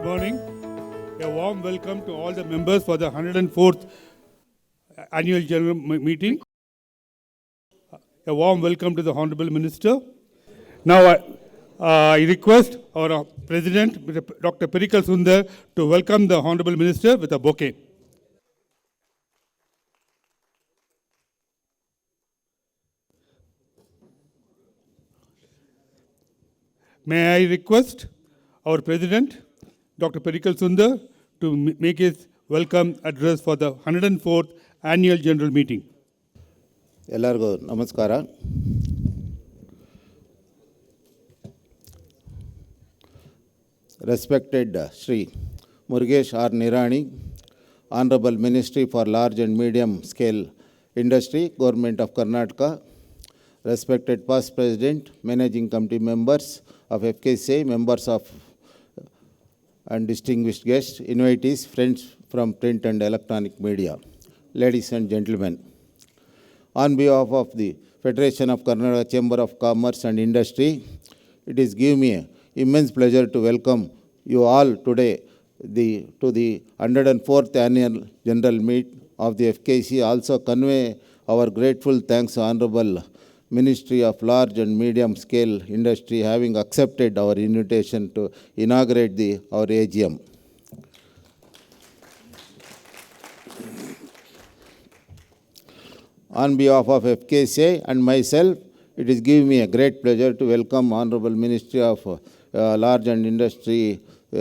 morning. A warm welcome to all the members for the 104th Annual General Meeting. A warm welcome to the Honorable Minister. Now I request our President, Dr. Perikal Sundar, to welcome the Honorable Minister with a bouquet. May I request our President, Dr. Perikal Sundar, to make his welcome address for the 104th Annual General Meeting. ಎಲ್ಲರಿಗೂ ನಮಸ್ಕಾರ. Respected Shri Murugesh R. Nirani, Honorable Ministry for Large and Medium Scale Industry, Government of Karnataka, respected past President, Managing Committee members of FKCI, members of and distinguished guests, invitees, friends from print and electronic media, ladies and gentlemen. On behalf of the Federation of Karnataka Chamber of Commerce and Industry, it is giving me immense pleasure to welcome you all today to the 104th Annual General Meet of the FKC. Also convey our grateful thanks to Honorable Ministry of Large and Medium Scale Industry having accepted our invitation to inaugurate our AGM. On behalf of FKCI and myself, it is giving me a great pleasure to welcome Honorable Ministry of Large and Industry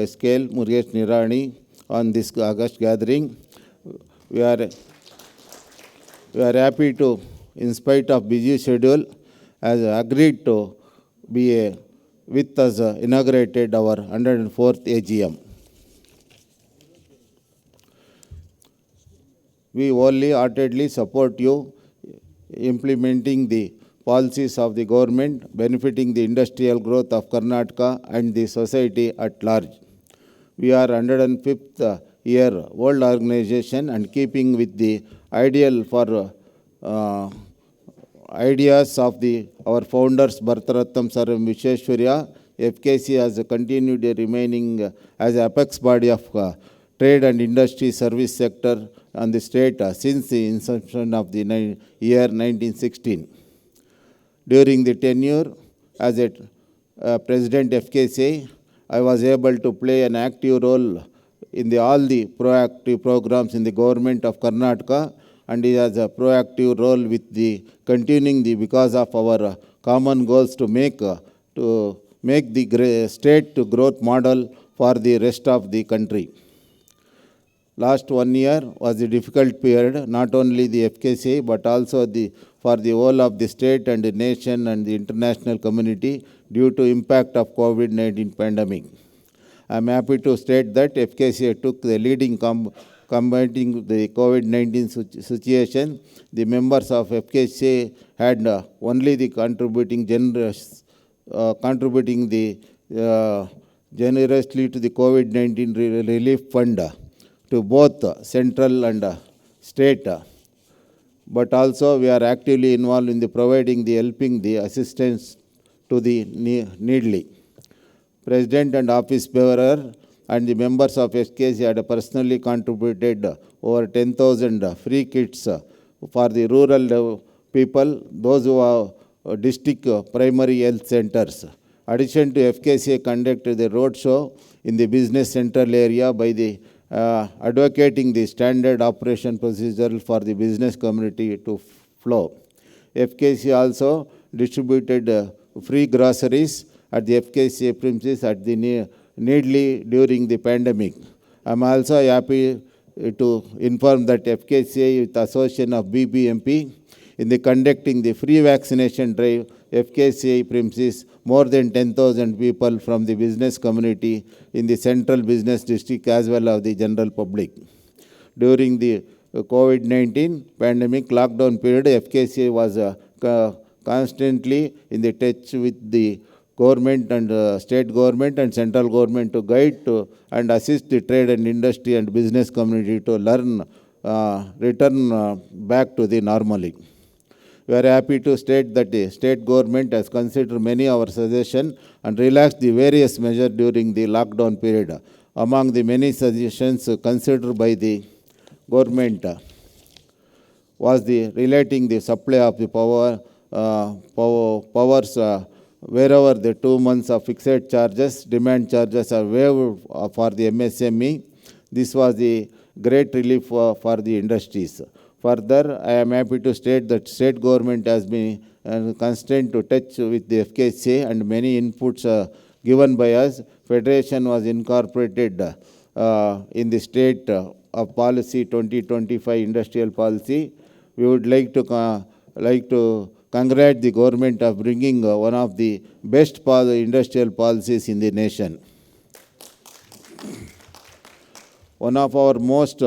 Scale, Murugesh Nirani, on this August gathering. We are happy to, in spite of busy schedule, has agreed to be with us inaugurated our 104th AGM. We wholeheartedly support you implementing the policies of the government, benefiting the industrial growth of Karnataka and the society at large. We are 105th year World Organization and keeping with the ideal for ideas of our founders Bharataratham Sir Vishweshwarya, FKC has continued remaining as apex body of trade and industry service sector on the state since the inception of the year 1916. During the tenure as a President FKC, I was able to play an active role in all the proactive programs in the government of Karnataka, and he has a proactive role with continuing because of our common goals to make the state to growth model for the rest of the country. Last 1 year was a difficult period, not only the FKCI, but also for the whole of the state and the nation and the international community due to impact of COVID-19 pandemic. I am happy to state that FKCI took the leading combating the COVID-19 situation. The members of FKCI had only the contributing generously to the COVID-19 relief fund to both central and state, but also we are actively involved in providing helping the assistance to the needy. President and office bearer and the members of FKC had personally contributed over 10,000 free kits for the rural people, those who are district primary health centers. Addition to FKC conducted the road show in the business central area by advocating the standard operation procedure for the business community to flow. FKC also distributed free groceries at the FKC premises at the needly during the pandemic. I am also happy to inform that FKCI with association of BBMP in conducting the free vaccination drive, FKCI premises more than 10,000 people from the business community in the central business district as well as the general public. During the COVID-19 pandemic lockdown period, FKCI was constantly in touch with the government and state government and central government to guide and assist the trade and industry and business community to return back to the normally. We are happy to state that the state government has considered many of our suggestions and relaxed the various measures during the lockdown period. among the many suggestions considered by the government was the relating the supply of the powers wherever the 2 months of fixed charges, demand charges are waived for the MSME. This was the great relief for the industries. Further, I am happy to state that state government has been constant to touch with the FKCA and many inputs given by us. Federation was incorporated in the state of policy 2025 industrial policy. We would like to congratulate the government of bringing one of the best industrial policies in the nation. One of our most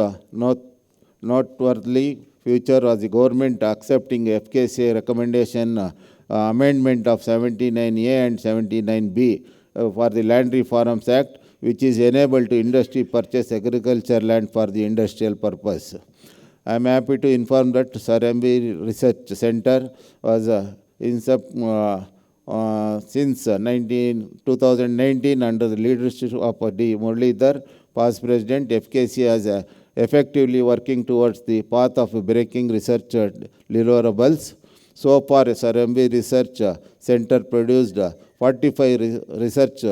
noteworthy feature was the government accepting FKCA recommendation amendment of 79A and 79B for the Land Reforms Act, which is enabled to industry purchase agriculture land for the industrial purpose. I am happy to inform that Sir MV Research Center was since 2019 under the leadership of D. Muralidhar, past president. FKC has effectively working towards the path of breaking research deliverables. So far, Sir MV Research Center produced 45 research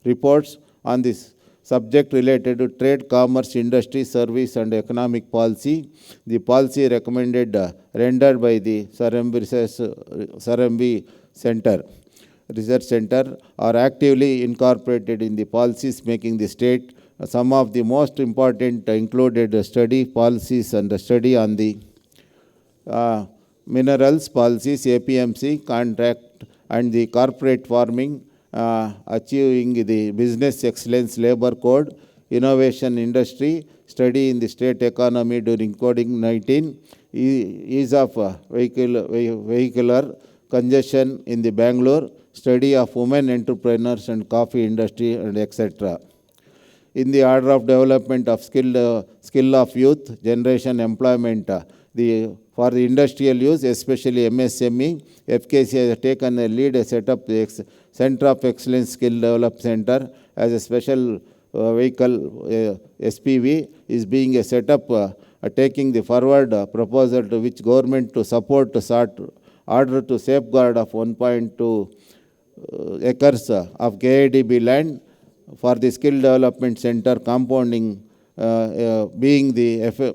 reports on this subject related to trade, commerce, industry, service and economic policy. The policy recommended rendered by the Sir MV Research Center are actively incorporated in the policies making the state. Some of the most important included study policies and the study on the minerals policies, APMC, contract and the corporate farming, achieving the business excellence labor code, innovation industry, study in the state economy during COVID-19, ease of vehicular congestion in the Bangalore, study of women entrepreneurs and coffee industry and etc. In the order of development of skill of youth, generation employment, for the industrial use, especially MSME, FKC has taken a lead, set up the Center of Excellence Skill Development Center as a special vehicle SPV is being set up, taking the forward proposal to which government to support to start order to safeguard of 1.2 acres of KIDB land for the skill development center compounding being the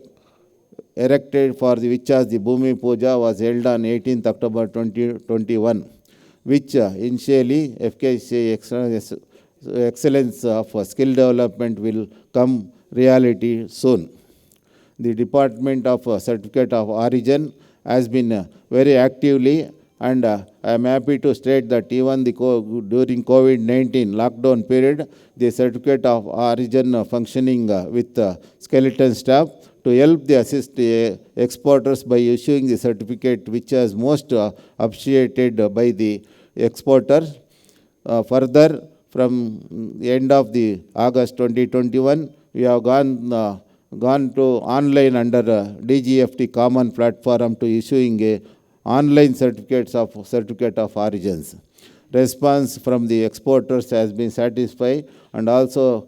erected for the which as the Bhumi Puja was held on 18th October 2021, which initially FKC excellence of skill development will come reality soon. The Department of Certificate of Origin has been very actively, and I am happy to state that even during COVID-19 lockdown period, the Certificate of Origin functioning with skeleton staff to help the assist exporters by issuing the certificate which is most appreciated by the exporters. Further, from the end of the August 2021, we have gone to online under DGFT common platform to issuing a online certificate of origins. Response from the exporters has been satisfied, and also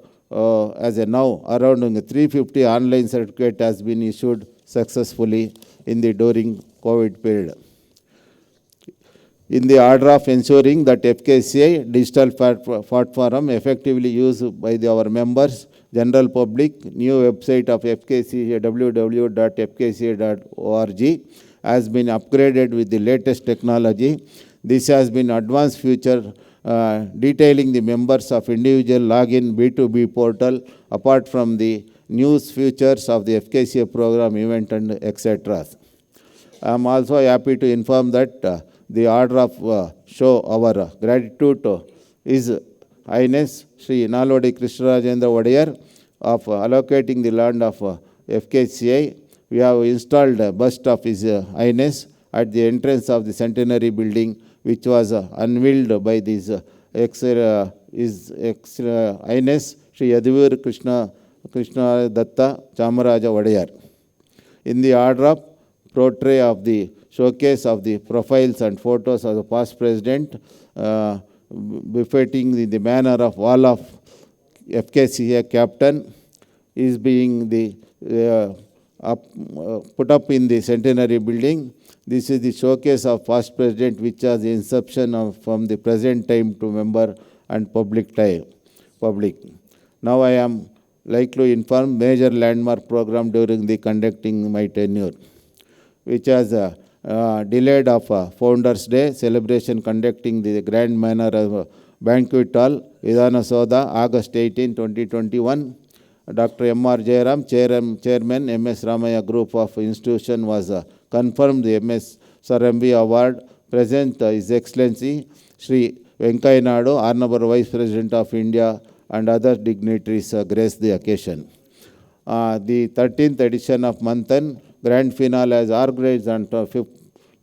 as a now around 350 online certificate has been issued successfully in the during COVID period. In the order of ensuring that FKCA digital platform effectively used by our members, general public, new website of FKCA, www.fkca.org, has been upgraded with the latest technology. This has been advanced feature detailing the members of individual login B2B portal apart from the news features of the FKCA program event and etc. I am also happy to inform that the order of show our gratitude to His Highness Sri Nalvadi Krishnarajendra Wadiyar of allocating the land of FKCA. We have installed a bust of His Highness at the entrance of the centenary building, which was unveiled by His Highness Sri Yaduvir Krishna Datta Chamaraja Wadiyar. In the order of portrait of the showcase of the profiles and photos of the past president, befitting the manner of wall of FKCA captain is being put up in the centenary building. This is the showcase of past president, which has the inception from the present time to member and public. Now I am like to inform major landmark program during the conducting my tenure, which has delayed of Founders Day celebration conducting the grand manner of banquet hall, Vidhana Soda, August 18, 2021. Dr. M.R. Jairam, Chairman, MS Ramaya Group of Institution was confirmed the MS Sir MV Award. Present His Excellency Shri Venkaiah Naidu, Honorable Vice President of India, and other dignitaries graced the occasion. The 13th edition of Manthan Grand Finale is organized on 5th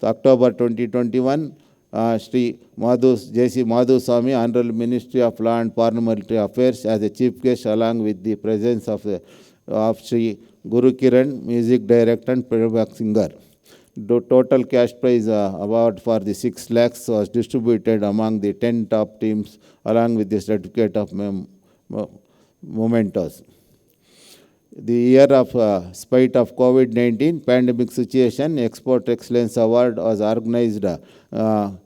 October 2021. Shri J.C. Madhuswamy, Honorable Ministry of Law and Parliamentary Affairs, as a chief guest, along with the presence of Shri Guru Kiran, music director and playback singer. The total cash prize award for the 6 lakhs was distributed among the 10 top teams, along with the certificate of mementos. The year of spite of COVID-19 pandemic situation, Export Excellence Award was organized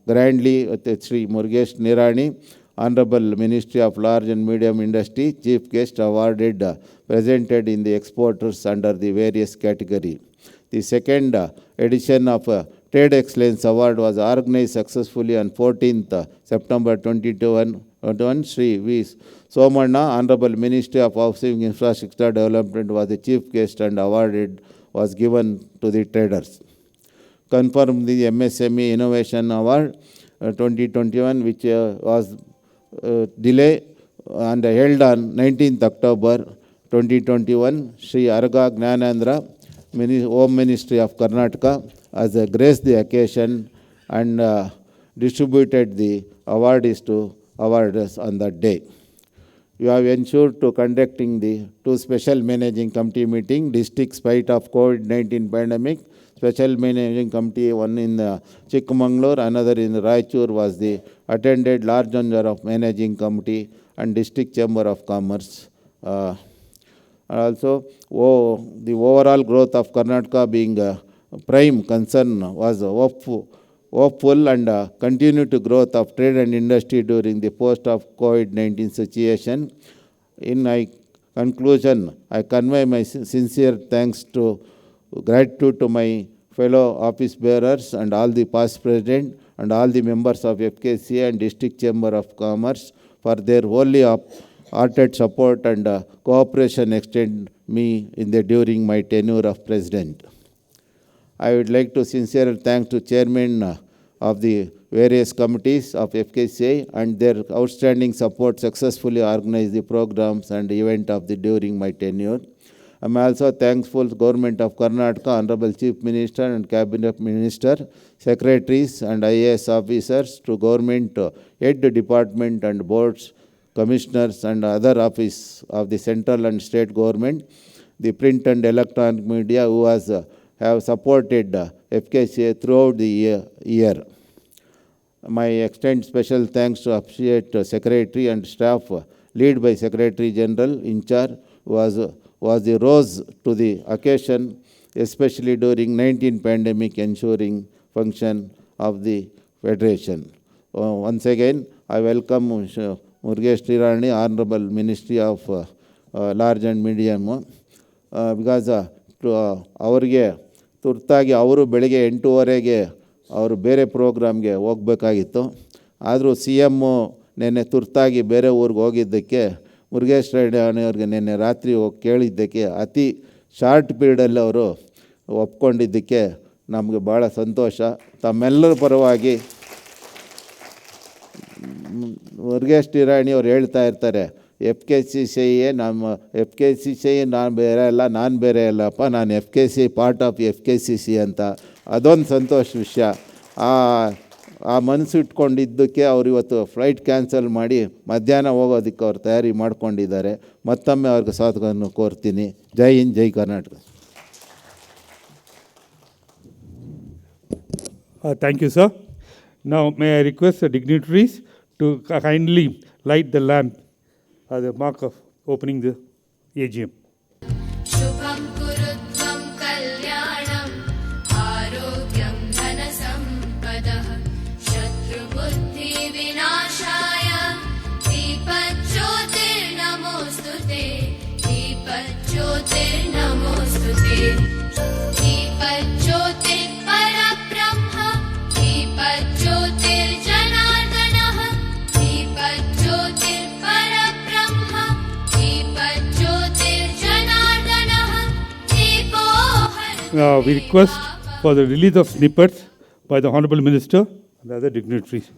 grandly with Sri Murugesh Nirani, Honorable Ministry of Large and Medium Industry, Chief Guest awarded, presented in the exporters under the various category. The second edition of Trade Excellence Award was organized successfully on 14th September 2021. Sri V. Somanna, Honorable Ministry of Housing Infrastructure Development, was the chief guest and awarded was given to the traders. Confirmed the MSME Innovation Award 2021, which was delayed and held on 19th October 2021. Sri Arga Gnanandra, Home Ministry of Karnataka, has graced the occasion and distributed the awardees to awardees on that day. You have ensured to conducting the 2 special managing committee meeting, district spite of COVID-19 pandemic. Special managing committee, one in Chikmagalur, another in Raichur, was the attended large number of managing committee and district chamber of commerce. Also, the overall growth of Karnataka being prime concern was hopeful and continued to growth of trade and industry during the post of COVID-19 situation. In my conclusion, I convey my sincere thanks to gratitude to my fellow office bearers and all the past president and all the members of FKCA and District Chamber of Commerce for their wholehearted support and cooperation extended me during my tenure of president. I would like to sincerely thank to chairman of the various committees of FKCA and their outstanding support successfully organized the programs and event of during my tenure. I am also thankful to Government of Karnataka, Honorable Chief Minister and Cabinet Minister, Secretaries and IAS officers, to Government Head Department and Boards, Commissioners and other office of the central and state government, the print and electronic media who have supported FKCA throughout the year. My extend special thanks to appreciate Secretary and staff, led by Secretary General in charge, was the rose to the occasion, especially during 19 pandemic ensuring function of the Federation. Once again, I welcome Murugesh Nirani, Honorable Ministry of Large and Medium, because ಅವರಿಗೆ ತುರ್ತಾಗಿ ಅವರು ಬೆಳಗ್ಗೆ 8:30ಗೆ ಅವರು ಬೇರೆ ಪ್ರೋಗ್ರಾಮ್ಗೆ ಹೋಗಬೇಕಾಗಿತ್ತು. ಆದರೂ CM ನೆನ್ನೆ ತುರ್ತಾಗಿ ಬೇರೆ ಊರಿಗೆ ಹೋಗಿದ್ದಕ್ಕೆ ಮುರುಗೇಶ್ ಅವ್ರಿಗೆ ನಿನ್ನೆ ರಾತ್ರಿ ಹೋಗಿ ಕೇಳಿದ್ದಕ್ಕೆ ಅತಿ ಶಾರ್ಟ್ ಪೀರಿಯಡಲ್ಲಿ ಅವರು ಒಪ್ಕೊಂಡಿದ್ದಕ್ಕೆ ನಮಗೆ ಭಾಳ ಸಂತೋಷ. ತಮ್ಮೆಲ್ಲರ ಪರವಾಗಿ ಮುರುಗೇಶ್ ನಿರಾಣಿ ಅವ್ರು ಹೇಳ್ತಾ ಇರ್ತಾರೆ, FKCCA ನಾನು ಬೇರೆ ಅಲ್ಲ, ನಾನು ಬೇರೆ ಅಲ್ಲಪ್ಪ, ನಾನು FKC ಪಾರ್ಟ್ ಆಫ್ FKCC ಅಂತ. ಅದೊಂದು ಸಂತೋಷ ವಿಷಯ. ಆ ಮನಸ್ಸು ಇಟ್ಕೊಂಡಿದ್ದಕ್ಕೆ ಅವ್ರು ಇವತ್ತು ಫ್ಲೈಟ್ ಕ್ಯಾನ್ಸಲ್ ಮಾಡಿ ಮಧ್ಯಾಹ್ನ ಹೋಗೋದಕ್ಕೆ ಅವ್ರು ತಯಾರಿ ಮಾಡ್ಕೊಂಡಿದ್ದಾರೆ. ಮತ್ತೊಮ್ಮೆ ಅವ್ರಿಗೆ ಸ್ವಾಗತವನ್ನು ಕೋರ್ತೀನಿ. ಜೈ ಹಿಂದ್, ಜೈ Karnataka. Thank you, sir. Now, may I request the dignitaries to kindly light the lamp as a mark of opening the AGM. शुभं कुरुत्वं कल्याणं आरोग्यं धनसम्पदः शत्रुबुद्धिविनाशाय दीपज्योतिर्नमोऽस्तुते दीपज्योतिर्नमोऽस्तुते दीपज्योतिर्परब्रह्म दीपज्योतिर्जनार्दनः दीपज्योतिर्परब्रह्म दीपज्योतिर्जनार्दनः दीपो Now we request for the release of snippets by the Honorable Minister and other dignitaries.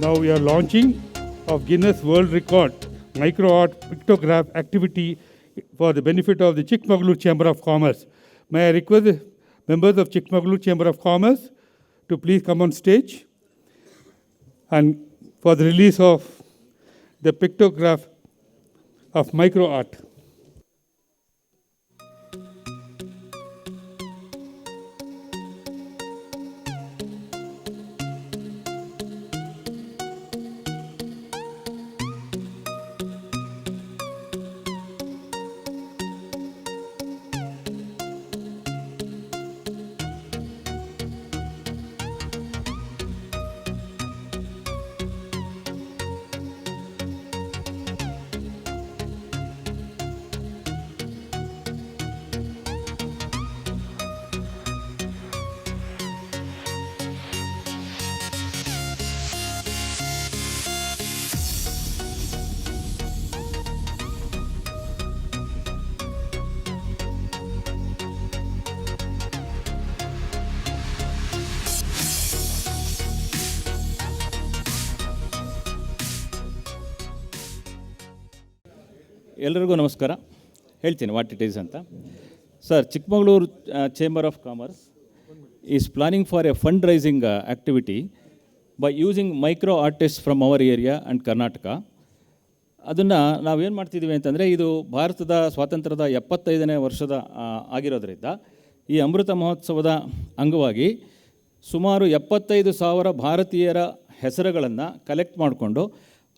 Now we are launching of Guinness World Record micro art pictograph activity for the benefit of the Chikmagalur Chamber of Commerce. May I request the members of Chikmagalur Chamber of Commerce to please come on stage and for the release of the pictograph of micro art. ಎಲ್ಲರಿಗೂ ನಮಸ್ಕಾರ. ಹೇಳ್ತೀನಿ what it is ಅಂತ. Sir, Chikkamagaluru chamber of commerce is planning for A fund raising activity by using micro artist from our area and Karnataka. ಅದನ್ನು ನಾವೇನು ಮಾಡ್ತಿದ್ದೀವಿ ಅಂತಂದರೆ, ಇದು ಭಾರತದ ಸ್ವಾತಂತ್ರ್ಯದ 75ನೇ ವರ್ಷದ ಆಗಿರೋದ್ರಿಂದ ಈ ಅಮೃತ ಮಹೋತ್ಸವದ ಅಂಗವಾಗಿ ಸುಮಾರು 75,000 ಭಾರತೀಯರ ಹೆಸರುಗಳನ್ನು ಕಲೆಕ್ಟ್ ಮಾಡಿಕೊಂಡು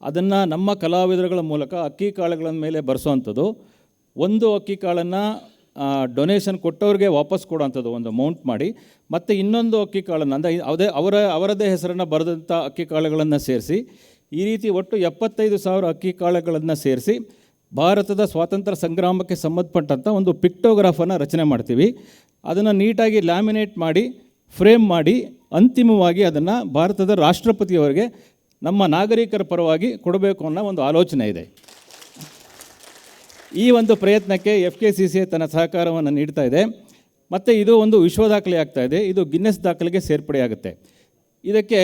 ಅದನ್ನು ನಮ್ಮ ಕಲಾವಿದರುಗಳ ಮೂಲಕ ಅಕ್ಕಿ ಕಾಳುಗಳ ಮೇಲೆ ಬರೆಸೋವಂಥದ್ದು. ಒಂದು ಅಕ್ಕಿ ಕಾಳನ್ನು ಡೊನೇಷನ್ ಕೊಟ್ಟವ್ರಿಗೆ ವಾಪಸ್ ಕೊಡೋವಂಥದ್ದು ಒಂದು ಅಮೌಂಟ್ ಮಾಡಿ, ಮತ್ತು ಇನ್ನೊಂದು ಅಕ್ಕಿ ಕಾಳನ್ನು ಅಂದರೆ ಅವರದೇ ಹೆಸರನ್ನು ಬರೆದಂಥ ಅಕ್ಕಿ ಕಾಳುಗಳನ್ನು ಸೇರಿಸಿ, ಈ ರೀತಿ ಒಟ್ಟು 75,000 ಅಕ್ಕಿ ಕಾಳುಗಳನ್ನು ಸೇರಿಸಿ ಭಾರತದ ಸ್ವಾತಂತ್ರ್ಯ ಸಂಗ್ರಾಮಕ್ಕೆ ಸಂಬಂಧಪಟ್ಟಂಥ ಒಂದು ಪಿಕ್ಟೋಗ್ರಾಫನ್ನು ರಚನೆ ಮಾಡ್ತೀವಿ. ಅದನ್ನು ನೀಟಾಗಿ ಲ್ಯಾಮಿನೇಟ್ ಮಾಡಿ ಫ್ರೇಮ್ ಮಾಡಿ ಅಂತಿಮವಾಗಿ ಅದನ್ನು ಭಾರತದ ರಾಷ್ಟ್ರಪತಿಯವರಿಗೆ ನಮ್ಮ ನಾಗರಿಕರ ಪರವಾಗಿ ಕೊಡಬೇಕು ಅನ್ನೋ ಒಂದು ಆಲೋಚನೆ ಇದೆ. ಈ ಒಂದು ಪ್ರಯತ್ನಕ್ಕೆ FKCCI ತನ್ನ ಸಹಕಾರವನ್ನು ನೀಡ್ತಾ ಇದೆ. ಮತ್ತು ಇದು ಒಂದು ವಿಶ್ವ ದಾಖಲೆ ಆಗ್ತಾ ಇದೆ. ಇದು ಗಿನ್ನೆಸ್ ದಾಖಲೆಗೆ ಸೇರ್ಪಡೆಯಾಗುತ್ತೆ. ಇದಕ್ಕೆ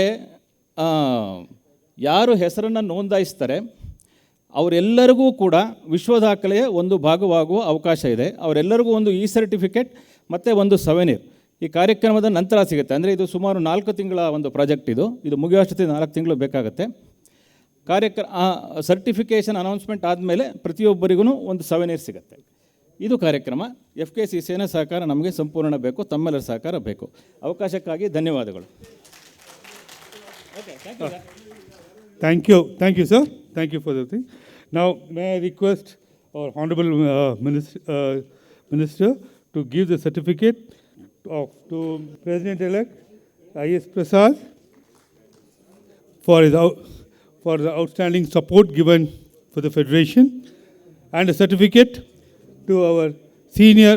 ಯಾರು ಹೆಸರನ್ನು ನೋಂದಾಯಿಸ್ತಾರೆ ಅವರೆಲ್ಲರಿಗೂ ಕೂಡ ವಿಶ್ವ ದಾಖಲೆಯ ಒಂದು ಭಾಗವಾಗುವ ಅವಕಾಶ ಇದೆ. ಅವರೆಲ್ಲರಿಗೂ ಒಂದು ಸರ್ಟಿಫಿಕೇಟ್ ಮತ್ತು ಒಂದು ಸವೆನೀರ್ ಈ ಕಾರ್ಯಕ್ರಮದ ನಂತರ ಸಿಗುತ್ತೆ. ಅಂದರೆ ಇದು ಸುಮಾರು 4 ತಿಂಗಳ ಒಂದು ಪ್ರಾಜೆಕ್ಟ್. ಇದು ಮುಗಿಯೋಷ್ಟೊತ್ತಿಗೆ 4 ತಿಂಗಳು ಬೇಕಾಗುತ್ತೆ. ಸರ್ಟಿಫಿಕೇಷನ್ ಅನೌನ್ಸ್ಮೆಂಟ್ ಆದಮೇಲೆ ಪ್ರತಿಯೊಬ್ಬರಿಗೂ ಒಂದು ಸವೆನೀರ್ ಸಿಗುತ್ತೆ. ಇದು ಕಾರ್ಯಕ್ರಮ. FKCCIನ ಸಹಕಾರ ನಮಗೆ ಸಂಪೂರ್ಣ ಬೇಕು, ತಮ್ಮೆಲ್ಲರ ಸಹಕಾರ ಬೇಕು. ಅವಕಾಶಕ್ಕಾಗಿ ಧನ್ಯವಾದಗಳು. Thank you, sir. Thank you for the thing. Now, may I request our Honorable Minister to give the certificate to President-elect I.S. Prasad for the outstanding support given for the Federation, and a certificate to our senior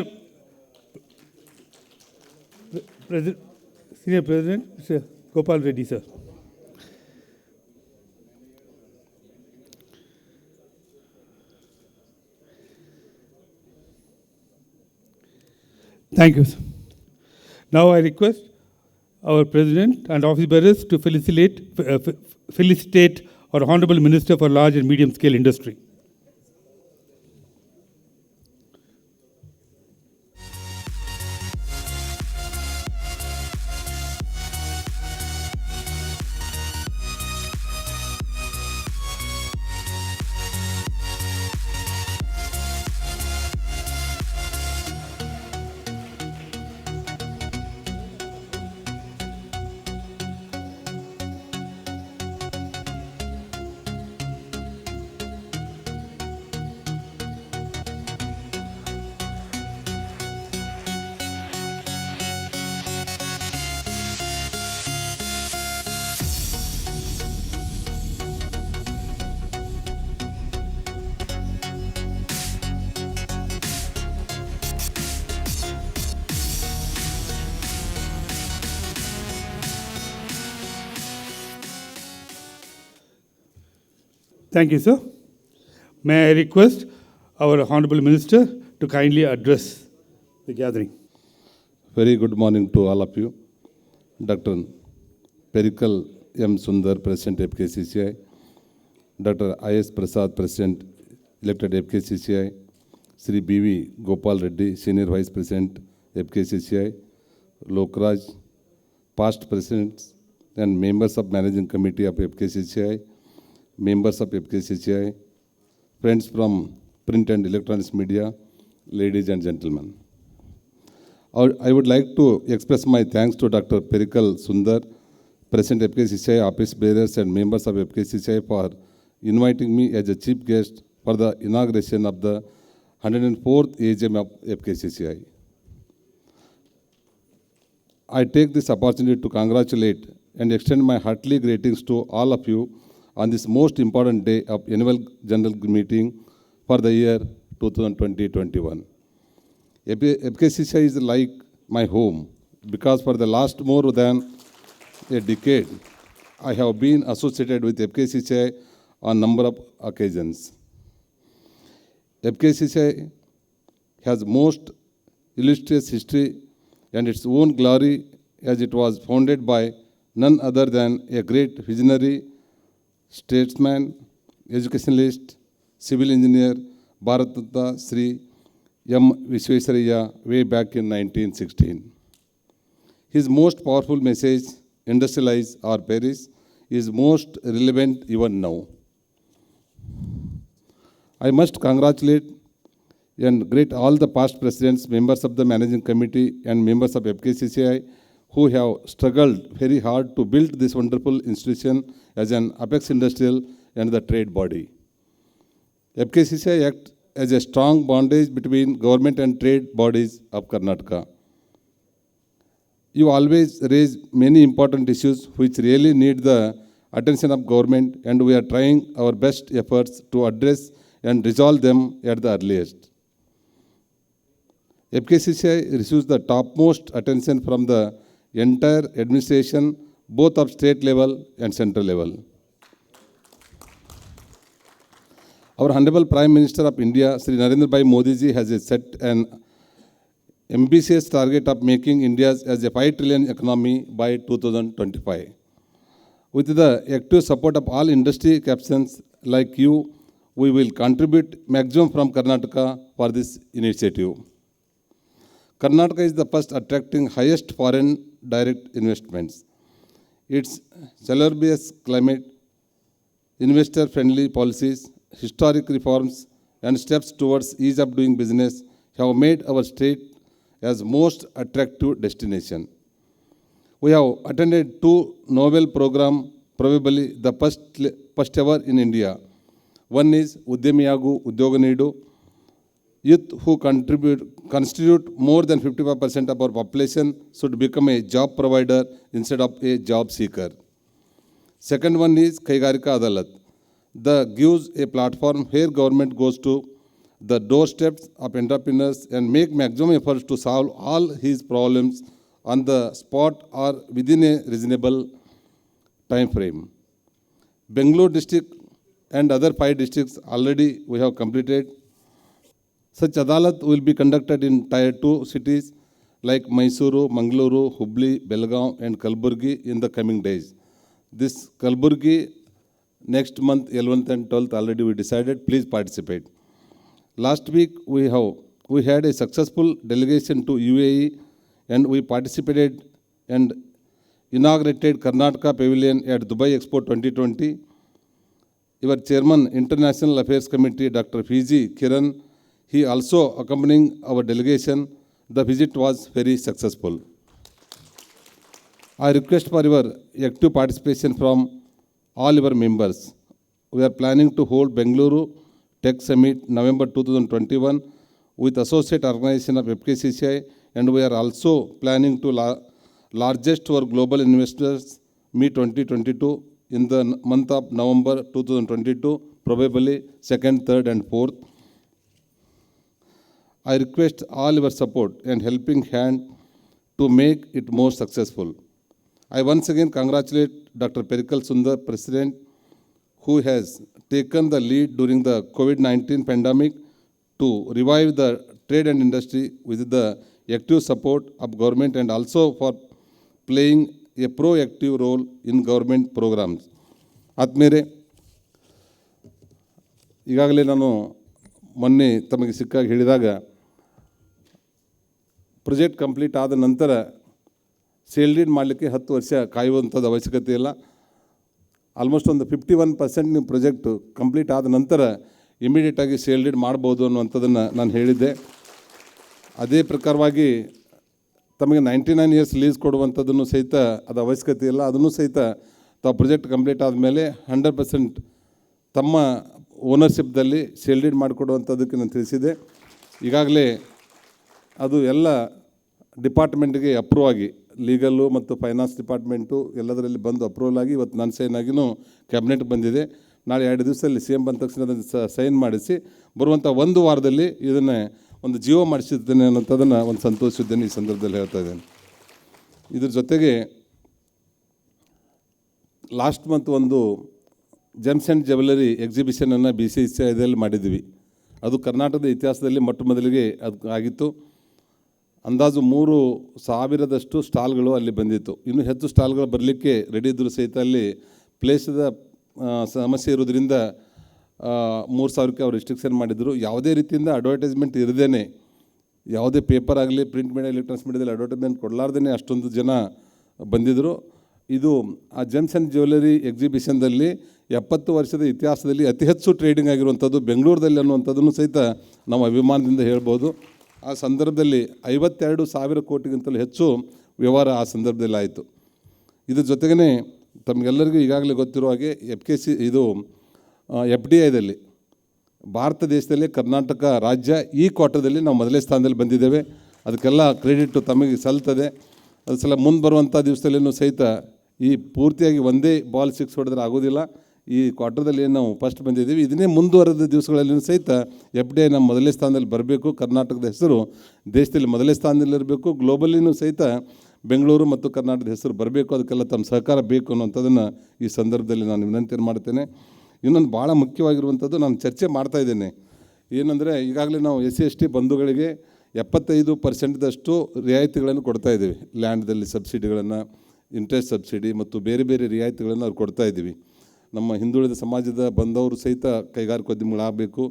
President, Mr. Gopal Reddy, sir. Thank you, sir. Now I request our President and office bearers to felicitate our Honorable Minister for Large and Medium Scale Industry. Thank you, sir. May I request our Honorable Minister to kindly address the gathering. Very good morning to all of you. Dr. Perikal M. Sundar, President FKCCI. Dr. I.S. Prasad, President, elected FKCCI. Sri B.V. Gopal Reddy, Senior Vice President, FKCCI. Lokraj, past presidents and members of Managing Committee of FKCCI, members of FKCCI, friends from print and electronics media, ladies and gentlemen. I would like to express my thanks to Dr. Perikal Sundar, President FKCCI, office bearers and members of FKCCI for inviting me as a chief guest for the inauguration of the 104th AGM of FKCCI. I take this opportunity to congratulate and extend my heartily greetings to all of you on this most important day of annual general meeting for the year 2020-21. FKCCI is like my home because for the last more than a decade, I have been associated with FKCCI on a number of occasions. FKCCI has most illustrious history and its own glory as it was founded by none other than a great visionary, statesman, educationalist, civil engineer, Bharatratna Sri M. Visvesvaraya way back in 1916. His most powerful message, industrialize or perish, is most relevant even now. I must congratulate and greet all the past presidents, members of the managing committee and members of FKCCI who have struggled very hard to build this wonderful institution as an apex industrial and the trade body. FKCCI acts as a strong bondage between government and trade bodies of Karnataka. You always raise many important issues which really need the attention of government, and we are trying our best efforts to address and resolve them at the earliest. FKCCI receives the topmost attention from the entire administration, both of state level and central level. Our Honorable Prime Minister of India, Sri Narendra Bhai Modi ji, has set an ambitious target of making India as a 5 trillion economy by 2025. With the active support of all industry captains like you, we will contribute maximum from Karnataka for this initiative. Karnataka is the first attracting highest foreign direct investments. Its salubrious climate, investor-friendly policies, historic reforms, and steps towards ease of doing business have made our state as most attractive destination. We have attended 2 Nobel programs, probably the first ever in India. One is Udyamiyagu Udyoga Needu. Youth who constitute more than 55% of our population should become a job provider instead of a job seeker. Second one is Kaigarika Adalat. That gives a platform where government goes to the doorsteps of entrepreneurs and make maximum efforts to solve all his problems on the spot or within a reasonable time frame. Bangalore district and other 5 districts already we have completed. Such Adalat will be conducted in Tier 2 cities like Mysuru, Mangaluru, Hubli, Belgaum and Kalburgi in the coming days. This Kalburgi next month, 11th and 12th already we decided, please participate. Last week we had a successful delegation to UAE and we participated and inaugurated Karnataka Pavilion at Dubai Expo 2020. Your chairman, International Affairs Committee, Dr. Fiji Kiran, he also accompanying our delegation. The visit was very successful. I request for your active participation from all your members. We are planning to hold Bengaluru Tech Summit November 2021 with associate organization of FKCCI, and we are also planning to largest our global investors meet 2022 in the month of November 2022, probably 2nd, 3rd and 4th. I request all your support and helping hand to make it more successful. I once again congratulate Dr. Perikal Sundar, President, who has taken the lead during the COVID-19 pandemic to revive the trade and industry with the active support of government and also for playing a proactive role in government programs. ಆದ್ಮೇಲೆ ಈಗಾಗಲೇ ನಾನು ಮೊನ್ನೆ ತಮಗೆ ಸಿಕ್ಕಾಗ ಹೇಳಿದಾಗ project complete ಆದ ನಂತರ sale deed ಮಾಡಲಿಕ್ಕೆ 10 ವರ್ಷ ಕಾಯುವಂಥದ್ದು ಅವಶ್ಯಕತೆ ಇಲ್ಲ. ಆಲ್ಮೋಸ್ಟ್ ಒಂದು 51% ನೀವು ಪ್ರಾಜೆಕ್ಟು ಕಂಪ್ಲೀಟ್ ಆದ ನಂತರ ಇಮಿಡಿಯೇಟಾಗಿ ಸೇಲ್ ಡೀಡ್ ಮಾಡ್ಬೋದು ಅನ್ನುವಂಥದ್ದನ್ನು ನಾನು ಹೇಳಿದ್ದೆ. ಅದೇ ಪ್ರಕಾರವಾಗಿ ತಮಗೆ 99 ಇಯರ್ಸ್ ಲೀಸ್ ಕೊಡುವಂಥದ್ದನ್ನು ಸಹಿತ ಅದು ಅವಶ್ಯಕತೆ ಇಲ್ಲ. ಅದನ್ನು ಸಹಿತ ತಾವು ಪ್ರಾಜೆಕ್ಟ್ ಕಂಪ್ಲೀಟ್ ಆದಮೇಲೆ 100% ತಮ್ಮ ಓನರ್ಶಿಪ್ದಲ್ಲಿ ಸೇಲ್ ಡೀಡ್ ಮಾಡಿಕೊಡುವಂಥದ್ದಕ್ಕೆ ನಾನು ತಿಳಿಸಿದೆ. ಈಗಾಗಲೇ ಅದು ಎಲ್ಲ ಡಿಪಾರ್ಟ್ಮೆಂಟ್ಗೆ ಅಪ್ರೂವ್ ಆಗಿ ಲೀಗಲ್ಲು ಮತ್ತು ಫೈನಾನ್ಸ್ ಡಿಪಾರ್ಟ್ಮೆಂಟು ಎಲ್ಲದರಲ್ಲಿ ಬಂದು ಅಪ್ರೂವಲ್ ಆಗಿ ಇವತ್ತು ನನ್ನ ಸೈನ್ ಆಗಿನೂ ಕ್ಯಾಬಿನೆಟ್ಗೆ ಬಂದಿದೆ. ನಾಳೆ 2 ದಿವಸದಲ್ಲಿ CM ಬಂದ ತಕ್ಷಣ ಅದನ್ನು ಸೈನ್ ಮಾಡಿಸಿ ಬರುವಂಥ 1 ವಾರದಲ್ಲಿ ಇದನ್ನೇ ಒಂದು ಜೀವ ಮಾಡಿಸಿದ್ದೇನೆ ಅನ್ನೋಂಥದ್ದನ್ನು ಒಂದು ಸಂತೋಷಿದ್ದೇನೆ ಈ ಸಂದರ್ಭದಲ್ಲಿ ಹೇಳ್ತಾ ಇದ್ದೇನೆ. ಇದ್ರ ಜೊತೆಗೆ ಲಾಸ್ಟ್ ಮಂತ್ ಒಂದು ಜೆಮ್ಸ್ ಆ್ಯಂಡ್ ಜ್ಯುವೆಲರಿ ಎಕ್ಸಿಬಿಷನನ್ನು BCCIದಲ್ಲಿ ಮಾಡಿದ್ವಿ. ಅದು ಕರ್ನಾಟಕದ ಇತಿಹಾಸದಲ್ಲಿ ಮೊಟ್ಟ ಮೊದಲಿಗೆ ಅದು ಆಗಿತ್ತು. ಅಂದಾಜು 3,000 ಸ್ಟಾಲ್ಗಳು ಅಲ್ಲಿ ಬಂದಿತ್ತು. ಇನ್ನೂ ಹೆಚ್ಚು ಸ್ಟಾಲ್ಗಳು ಬರಲಿಕ್ಕೆ ರೆಡಿ ಇದ್ದರೂ ಸಹಿತ ಅಲ್ಲಿ ಪ್ಲೇಸದ ಸಮಸ್ಯೆ ಇರೋದ್ರಿಂದ 3,000ಕ್ಕೆ ಅವರು ರಿಸ್ಟ್ರಿಕ್ಷನ್ ಮಾಡಿದರು. ಯಾವುದೇ ರೀತಿಯಿಂದ ಅಡ್ವರ್ಟೈಸ್ಮೆಂಟ್ ಇರದೇ, ಯಾವುದೇ ಪೇಪರ್ ಆಗಲಿ ಪ್ರಿಂಟ್ ಮೀಡಿಯಾ ಎಲೆಕ್ಟ್ರಾನಿಕ್ಸ್ ಮೀಡಿಯಾದಲ್ಲಿ ಅಡ್ವರ್ಟೈಸ್ಮೆಂಟ್ ಕೊಡಲಾರ್ದೇ ಅಷ್ಟೊಂದು ಜನ ಬಂದಿದ್ದರು. ಇದು ಆ ಜೆಮ್ಸ್ ಆ್ಯಂಡ್ ಜ್ಯುವೆಲರಿ ಎಕ್ಸಿಬಿಷನ್ದಲ್ಲಿ 70 ವರ್ಷದ ಇತಿಹಾಸದಲ್ಲಿ ಅತಿ ಹೆಚ್ಚು ಟ್ರೇಡಿಂಗ್ ಆಗಿರುವಂಥದ್ದು ಬೆಂಗಳೂರಲ್ಲಿ ಅನ್ನುವಂಥದ್ದನ್ನು ಸಹಿತ ನಾವು ಅಭಿಮಾನದಿಂದ ಹೇಳ್ಬೋದು. ಆ ಸಂದರ್ಭದಲ್ಲಿ 52,000 ಕೋಟಿಗಿಂತಲೂ ಹೆಚ್ಚು ವ್ಯವಹಾರ ಆ ಸಂದರ್ಭದಲ್ಲಿ ಆಯಿತು. ಇದ್ರ ಜೊತೆಗೇ ತಮಗೆಲ್ಲರಿಗೂ ಈಗಾಗಲೇ ಗೊತ್ತಿರೋ ಹಾಗೆ FDIದಲ್ಲಿ ಭಾರತ ದೇಶದಲ್ಲಿ ಕರ್ನಾಟಕ ರಾಜ್ಯ ಈ ಕ್ವಾರ್ಟರ್ದಲ್ಲಿ ನಾವು ಮೊದಲನೇ ಸ್ಥಾನದಲ್ಲಿ ಬಂದಿದ್ದೇವೆ. ಅದಕ್ಕೆಲ್ಲ ಕ್ರೆಡಿಟ್ ತಮಗೆ ಸಲ್ತದೆ. ಅದು ಸಲ ಮುಂದೆ ಬರುವಂಥ ದಿವಸದಲ್ಲಿಯೂ ಸಹಿತ ಈ ಪೂರ್ತಿಯಾಗಿ ಒಂದೇ ಬಾಲ್ 6 ಹೊಡೆದ್ರೆ ಆಗೋದಿಲ್ಲ. ಈ ಕ್ವಾರ್ಟರ್ದಲ್ಲಿ ಏನು ನಾವು ಫಸ್ಟ್ ಬಂದಿದ್ದೀವಿ, ಇದನ್ನೇ ಮುಂದುವರೆದ ದಿವಸಗಳಲ್ಲಿಯೂ ಸಹಿತ FDI ನಮ್ಮ ಮೊದಲನೇ ಸ್ಥಾನದಲ್ಲಿ ಬರಬೇಕು. ಕರ್ನಾಟಕದ ಹೆಸರು ದೇಶದಲ್ಲಿ ಮೊದಲನೇ ಸ್ಥಾನದಲ್ಲಿರಬೇಕು. ಗ್ಲೋಬಲಿನೂ ಸಹಿತ ಬೆಂಗಳೂರು ಮತ್ತು ಕರ್ನಾಟಕದ ಹೆಸರು ಬರಬೇಕು. ಅದಕ್ಕೆಲ್ಲ ತಮ್ಮ ಸಹಕಾರ ಬೇಕು ಅನ್ನೋಂಥದ್ದನ್ನು ಈ ಸಂದರ್ಭದಲ್ಲಿ ನಾನು ವಿನಂತಿ ಮಾಡ್ತೇನೆ. ಇನ್ನೊಂದು ಭಾಳ ಮುಖ್ಯವಾಗಿರುವಂಥದ್ದು ನಾನು ಚರ್ಚೆ ಮಾಡ್ತಾಯಿದ್ದೇನೆ. ಏನಂದರೆ ಈಗಾಗಲೇ ನಾವು SC/ST ಬಂಧುಗಳಿಗೆ 75% ರಿಯಾಯಿತಿಗಳನ್ನು ಕೊಡ್ತಾಯಿದ್ದೀವಿ. ಲ್ಯಾಂಡ್ದಲ್ಲಿ ಸಬ್ಸಿಡಿಗಳನ್ನು, ಇಂಟ್ರೆಸ್ಟ್ ಸಬ್ಸಿಡಿ ಮತ್ತು ಬೇರೆ ಬೇರೆ ರಿಯಾಯಿತಿಗಳನ್ನು ಅವ್ರು ಕೊಡ್ತಾಯಿದ್ದೀವಿ. ನಮ್ಮ ಹಿಂದುಳಿದ ಸಮಾಜದ ಬಂದವರು ಸಹಿತ ಕೈಗಾರಿಕೋದ್ಯಮಿಗಳಾಗಬೇಕು,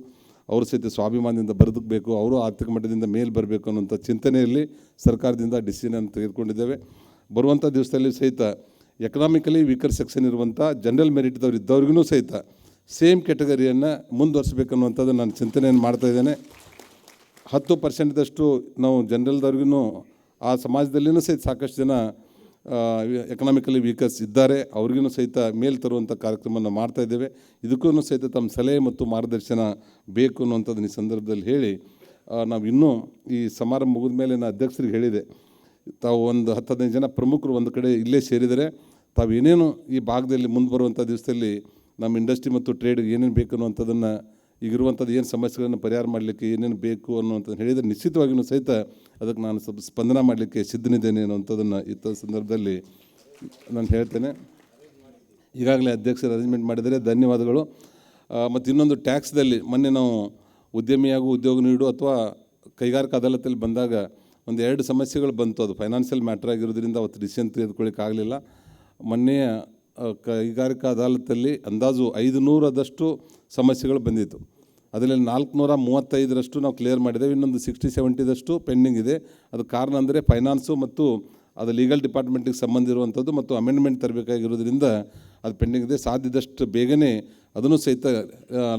ಅವರು ಸಹಿತ ಸ್ವಾಭಿಮಾನದಿಂದ ಬದುಕಬೇಕು, ಅವರು ಆರ್ಥಿಕ ಮಟ್ಟದಿಂದ ಮೇಲೆ ಬರಬೇಕು ಅನ್ನೋಂಥ ಚಿಂತನೆಯಲ್ಲಿ ಸರ್ಕಾರದಿಂದ ಡಿಸಿಷನ್ ತೆಗೆದುಕೊಂಡಿದ್ದೇವೆ. ಬರುವಂಥ ದಿವಸದಲ್ಲಿ ಸಹಿತ ಎಕನಾಮಿಕಲಿ ವೀಕರ್ ಸೆಕ್ಷನ್ ಇರುವಂಥ ಜನರಲ್ ಮೆರಿಟ್ದವ್ರು ಇದ್ದವ್ರಿಗೂ ಸಹಿತ ಸೇಮ್ ಕ್ಯಾಟಗರಿಯನ್ನು ಮುಂದುವರಿಸಬೇಕನ್ನುವಂಥದ್ದು ನಾನು ಚಿಂತನೆಯನ್ನು ಮಾಡ್ತಾಯಿದ್ದೇನೆ. 10% ನಾವು ಜನರಲ್ದವ್ರಿಗೂ ಆ ಸಮಾಜದಲ್ಲಿಯೂ ಸಹಿತ ಸಾಕಷ್ಟು ಜನ ಎಕನಾಮಿಕಲಿ ವೀಕರ್ಸ್ ಇದ್ದಾರೆ, ಅವ್ರಿಗೂ ಸಹಿತ ಮೇಲೆ ತರುವಂಥ ಕಾರ್ಯಕ್ರಮವನ್ನು ಮಾಡ್ತಾಯಿದ್ದೇವೆ. ಇದಕ್ಕೂ ಸಹಿತ ತಮ್ಮ ಸಲಹೆ ಮತ್ತು ಮಾರ್ಗದರ್ಶನ ಬೇಕು ಅನ್ನುವಂಥದ್ದನ್ನು ಈ ಸಂದರ್ಭದಲ್ಲಿ ಹೇಳಿ, ನಾವು ಇನ್ನೂ ಈ ಸಮಾರಂಭ ಮುಗಿದ ಮೇಲೆ ನಾನು ಅಧ್ಯಕ್ಷರಿಗೆ ಹೇಳಿದೆ, ತಾವು ಒಂದು 10-15 ಜನ ಪ್ರಮುಖರು ಒಂದು ಕಡೆ ಇಲ್ಲೇ ಸೇರಿದರೆ ತಾವು ಏನೇನು ಈ ಭಾಗದಲ್ಲಿ ಮುಂದೆ ಬರುವಂಥ ದಿವಸದಲ್ಲಿ ನಮ್ಮ ಇಂಡಸ್ಟ್ರಿ ಮತ್ತು ಟ್ರೇಡ್ಗೆ ಏನೇನು ಬೇಕು ಅನ್ನುವಂಥದ್ದನ್ನು, ಈಗಿರುವಂಥದ್ದು ಏನು ಸಮಸ್ಯೆಗಳನ್ನು ಪರಿಹಾರ ಮಾಡಲಿಕ್ಕೆ ಏನೇನು ಬೇಕು ಅನ್ನುವಂಥದ್ದು ಹೇಳಿದರೆ ನಿಶ್ಚಿತವಾಗಿಯೂ ಸಹಿತ ಅದಕ್ಕೆ ನಾನು ಸ್ವಲ್ಪ ಸ್ಪಂದನ ಮಾಡಲಿಕ್ಕೆ ಸಿದ್ಧನಿದ್ದೇನೆ ಅನ್ನುವಂಥದ್ದನ್ನು ಈ ಸಂದರ್ಭದಲ್ಲಿ ನಾನು ಹೇಳ್ತೇನೆ. ಈಗಾಗಲೇ ಅಧ್ಯಕ್ಷರು ಅರೇಂಜ್ಮೆಂಟ್ ಮಾಡಿದರೆ ಧನ್ಯವಾದಗಳು. ಮತ್ತು ಇನ್ನೊಂದು ಟ್ಯಾಕ್ಸ್ದಲ್ಲಿ ಮೊನ್ನೆ ನಾವು ಉದ್ಯಮಿಯಾಗೂ ಉದ್ಯೋಗ ನೀಡು ಅಥವಾ ಕೈಗಾರಿಕಾ ಅದಾಲತಲ್ಲಿ ಬಂದಾಗ ಒಂದು 2 ಸಮಸ್ಯೆಗಳು ಬಂತು. ಅದು ಫೈನಾನ್ಷಿಯಲ್ ಮ್ಯಾಟ್ರ್ ಆಗಿರೋದ್ರಿಂದ ಅವತ್ತು ಡಿಸಿಷನ್ ತೆಗೆದುಕೊಳ್ಳಿಕ್ಕೆ ಆಗಲಿಲ್ಲ. ಮೊನ್ನೆ ಕೈಗಾರಿಕಾ ಅದಾಲತಲ್ಲಿ ಅಂದಾಜು 500 ಸಮಸ್ಯೆಗಳು ಬಂದಿತ್ತು. ಅದರಲ್ಲಿ 435 ನಾವು ಕ್ಲಿಯರ್ ಮಾಡಿದ್ದೇವೆ. ಇನ್ನೊಂದು 60-70 ಪೆಂಡಿಂಗ್ ಇದೆ. ಅದು ಕಾರಣ ಅಂದರೆ ಫೈನಾನ್ಸು ಮತ್ತು ಅದು ಲೀಗಲ್ ಡಿಪಾರ್ಟ್ಮೆಂಟಿಗೆ ಸಂಬಂಧ ಇರುವಂಥದ್ದು ಮತ್ತು ಅಮೆಂಡ್ಮೆಂಟ್ ತರಬೇಕಾಗಿರೋದ್ರಿಂದ ಅದು ಪೆಂಡಿಂಗ್ ಇದೆ. ಸಾಧ್ಯದಷ್ಟು ಬೇಗನೆ ಅದನ್ನು ಸಹಿತ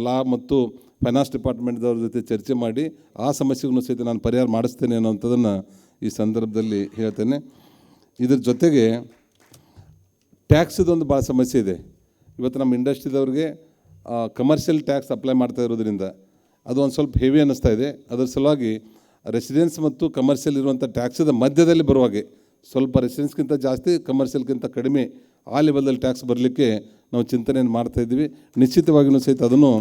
ಲಾ ಮತ್ತು ಫೈನಾನ್ಸ್ ಡಿಪಾರ್ಟ್ಮೆಂಟ್ದವ್ರ ಜೊತೆ ಚರ್ಚೆ ಮಾಡಿ ಆ ಸಮಸ್ಯೆಗೂ ಸಹಿತ ನಾನು ಪರಿಹಾರ ಮಾಡಿಸ್ತೇನೆ ಅನ್ನೋಂಥದ್ದನ್ನು ಈ ಸಂದರ್ಭದಲ್ಲಿ ಹೇಳ್ತೇನೆ. ಇದ್ರ ಜೊತೆಗೆ ಟ್ಯಾಕ್ಸಿದೊಂದು ಭಾಳ ಸಮಸ್ಯೆ ಇದೆ. ಇವತ್ತು ನಮ್ಮ ಇಂಡಸ್ಟ್ರಿದವ್ರಿಗೆ ಕಮರ್ಷಿಯಲ್ ಟ್ಯಾಕ್ಸ್ ಅಪ್ಲೈ ಮಾಡ್ತಾ ಇರೋದ್ರಿಂದ ಅದು ಒಂದು ಸ್ವಲ್ಪ ಹೆವಿ ಅನ್ನಿಸ್ತಾ ಇದೆ. ಅದರ ಸಲುವಾಗಿ ರೆಸಿಡೆನ್ಸ್ ಮತ್ತು ಕಮರ್ಷಿಯಲ್ ಇರುವಂಥ ಟ್ಯಾಕ್ಸದ ಮಧ್ಯದಲ್ಲಿ ಬರುವಾಗೆ ಸ್ವಲ್ಪ ರೆಸಿಡೆನ್ಸ್ಗಿಂತ ಜಾಸ್ತಿ ಕಮರ್ಷಿಯಲ್ಗಿಂತ ಕಡಿಮೆ ಆ ಲೆವೆಲ್ದಲ್ಲಿ ಟ್ಯಾಕ್ಸ್ ಬರಲಿಕ್ಕೆ ನಾವು ಚಿಂತನೆಯನ್ನು ಮಾಡ್ತಾಯಿದ್ದೀವಿ. ನಿಶ್ಚಿತವಾಗಿಯೂ ಸಹಿತ ಅದನ್ನು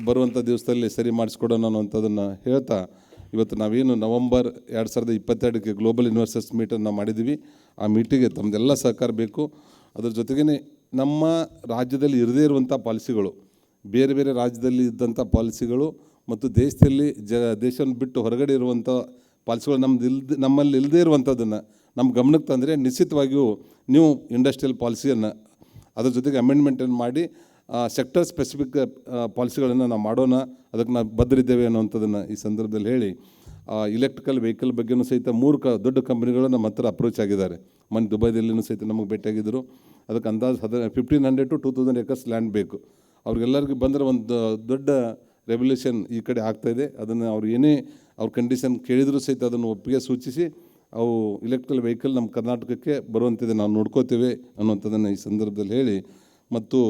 ಬರುವಂಥ ದಿವಸದಲ್ಲಿ ಸರಿ ಮಾಡಿಸ್ಕೊಡೋಣ ಅನ್ನೋಂಥದ್ದನ್ನು ಹೇಳ್ತಾ, ಇವತ್ತು ನಾವೇನು ನವಂಬರ್ 2022ಕ್ಕೆ ಗ್ಲೋಬಲ್ ಇನ್ವೆಸ್ಟರ್ಸ್ ಮೀಟನ್ನು ಮಾಡಿದ್ದೀವಿ. ಆ ಮೀಟಿಗೆ ತಮ್ಮದೆಲ್ಲ ಸಹಕಾರ ಬೇಕು. ಅದ್ರ ಜೊತೆಗೇ ನಮ್ಮ ರಾಜ್ಯದಲ್ಲಿ ಇರದೇ ಇರುವಂಥ ಪಾಲಿಸಿಗಳು ಬೇರೆ ಬೇರೆ ರಾಜ್ಯದಲ್ಲಿ ಇದ್ದಂಥ ಪಾಲಿಸಿಗಳು ಮತ್ತು ದೇಶದಲ್ಲಿ ದೇಶವನ್ನು ಬಿಟ್ಟು ಹೊರಗಡೆ ಇರುವಂಥ ಪಾಲಿಸಿಗಳು ನಮ್ಮಲ್ಲಿ ಇಲ್ಲದೇ ಇರುವಂಥದ್ದನ್ನು ನಮ್ಮ ಗಮನಕ್ಕೆ ತಂದರೆ ನಿಶ್ಚಿತವಾಗಿಯೂ ನ್ಯೂ ಇಂಡಸ್ಟ್ರಿಯಲ್ ಪಾಲಿಸಿಯನ್ನು ಅದ್ರ ಜೊತೆಗೆ ಅಮೆಂಡ್ಮೆಂಟನ್ನು ಮಾಡಿ ಸೆಕ್ಟರ್ ಸ್ಪೆಸಿಫಿಕ್ ಪಾಲಿಸಿಗಳನ್ನು ನಾವು ಮಾಡೋಣ, ಅದಕ್ಕೆ ನಾವು ಬದ್ಧರಿದ್ದೇವೆ ಅನ್ನೋವಂಥದ್ದನ್ನು ಈ ಸಂದರ್ಭದಲ್ಲಿ ಹೇಳಿ, ಇಲೆಕ್ಟ್ರಿಕಲ್ ವೆಹಿಕಲ್ ಬಗ್ಗೆಯೂ ಸಹಿತ 3 ದೊಡ್ಡ ಕಂಪ್ನಿಗಳು ನಮ್ಮ ಹತ್ರ ಅಪ್ರೋಚ್ ಆಗಿದ್ದಾರೆ. ಮೊನ್ನೆ ದುಬೈದಲ್ಲಿನೂ ಸಹಿತ ನಮಗೆ ಭೇಟಿಯಾಗಿದ್ದರು. ಅದಕ್ಕೆ ಅಂದಾಜು 1500 to 2000 ಎಕರ್ಸ್ ಲ್ಯಾಂಡ್ ಬೇಕು. ಅವ್ರಿಗೆಲ್ಲರಿಗೂ ಬಂದರೆ ಒಂದು ದೊಡ್ಡ ರೆವಲ್ಯೂಷನ್ ಈ ಕಡೆ ಆಗ್ತಾಯಿದೆ. ಅದನ್ನು ಅವ್ರು ಏನೇ ಅವ್ರ ಕಂಡೀಷನ್ ಕೇಳಿದರೂ ಸಹಿತ ಅದನ್ನು ಒಪ್ಪಿಗೆ ಸೂಚಿಸಿ ಅವು ಇಲೆಕ್ಟ್ರಿಕಲ್ ವೆಹಿಕಲ್ ನಮ್ಮ ಕರ್ನಾಟಕಕ್ಕೆ ಬರುವಂಥದ್ದು ನಾವು ನೋಡ್ಕೋತೇವೆ ಅನ್ನುವಂಥದ್ದನ್ನು ಈ ಸಂದರ್ಭದಲ್ಲಿ ಹೇಳಿ, ಮತ್ತು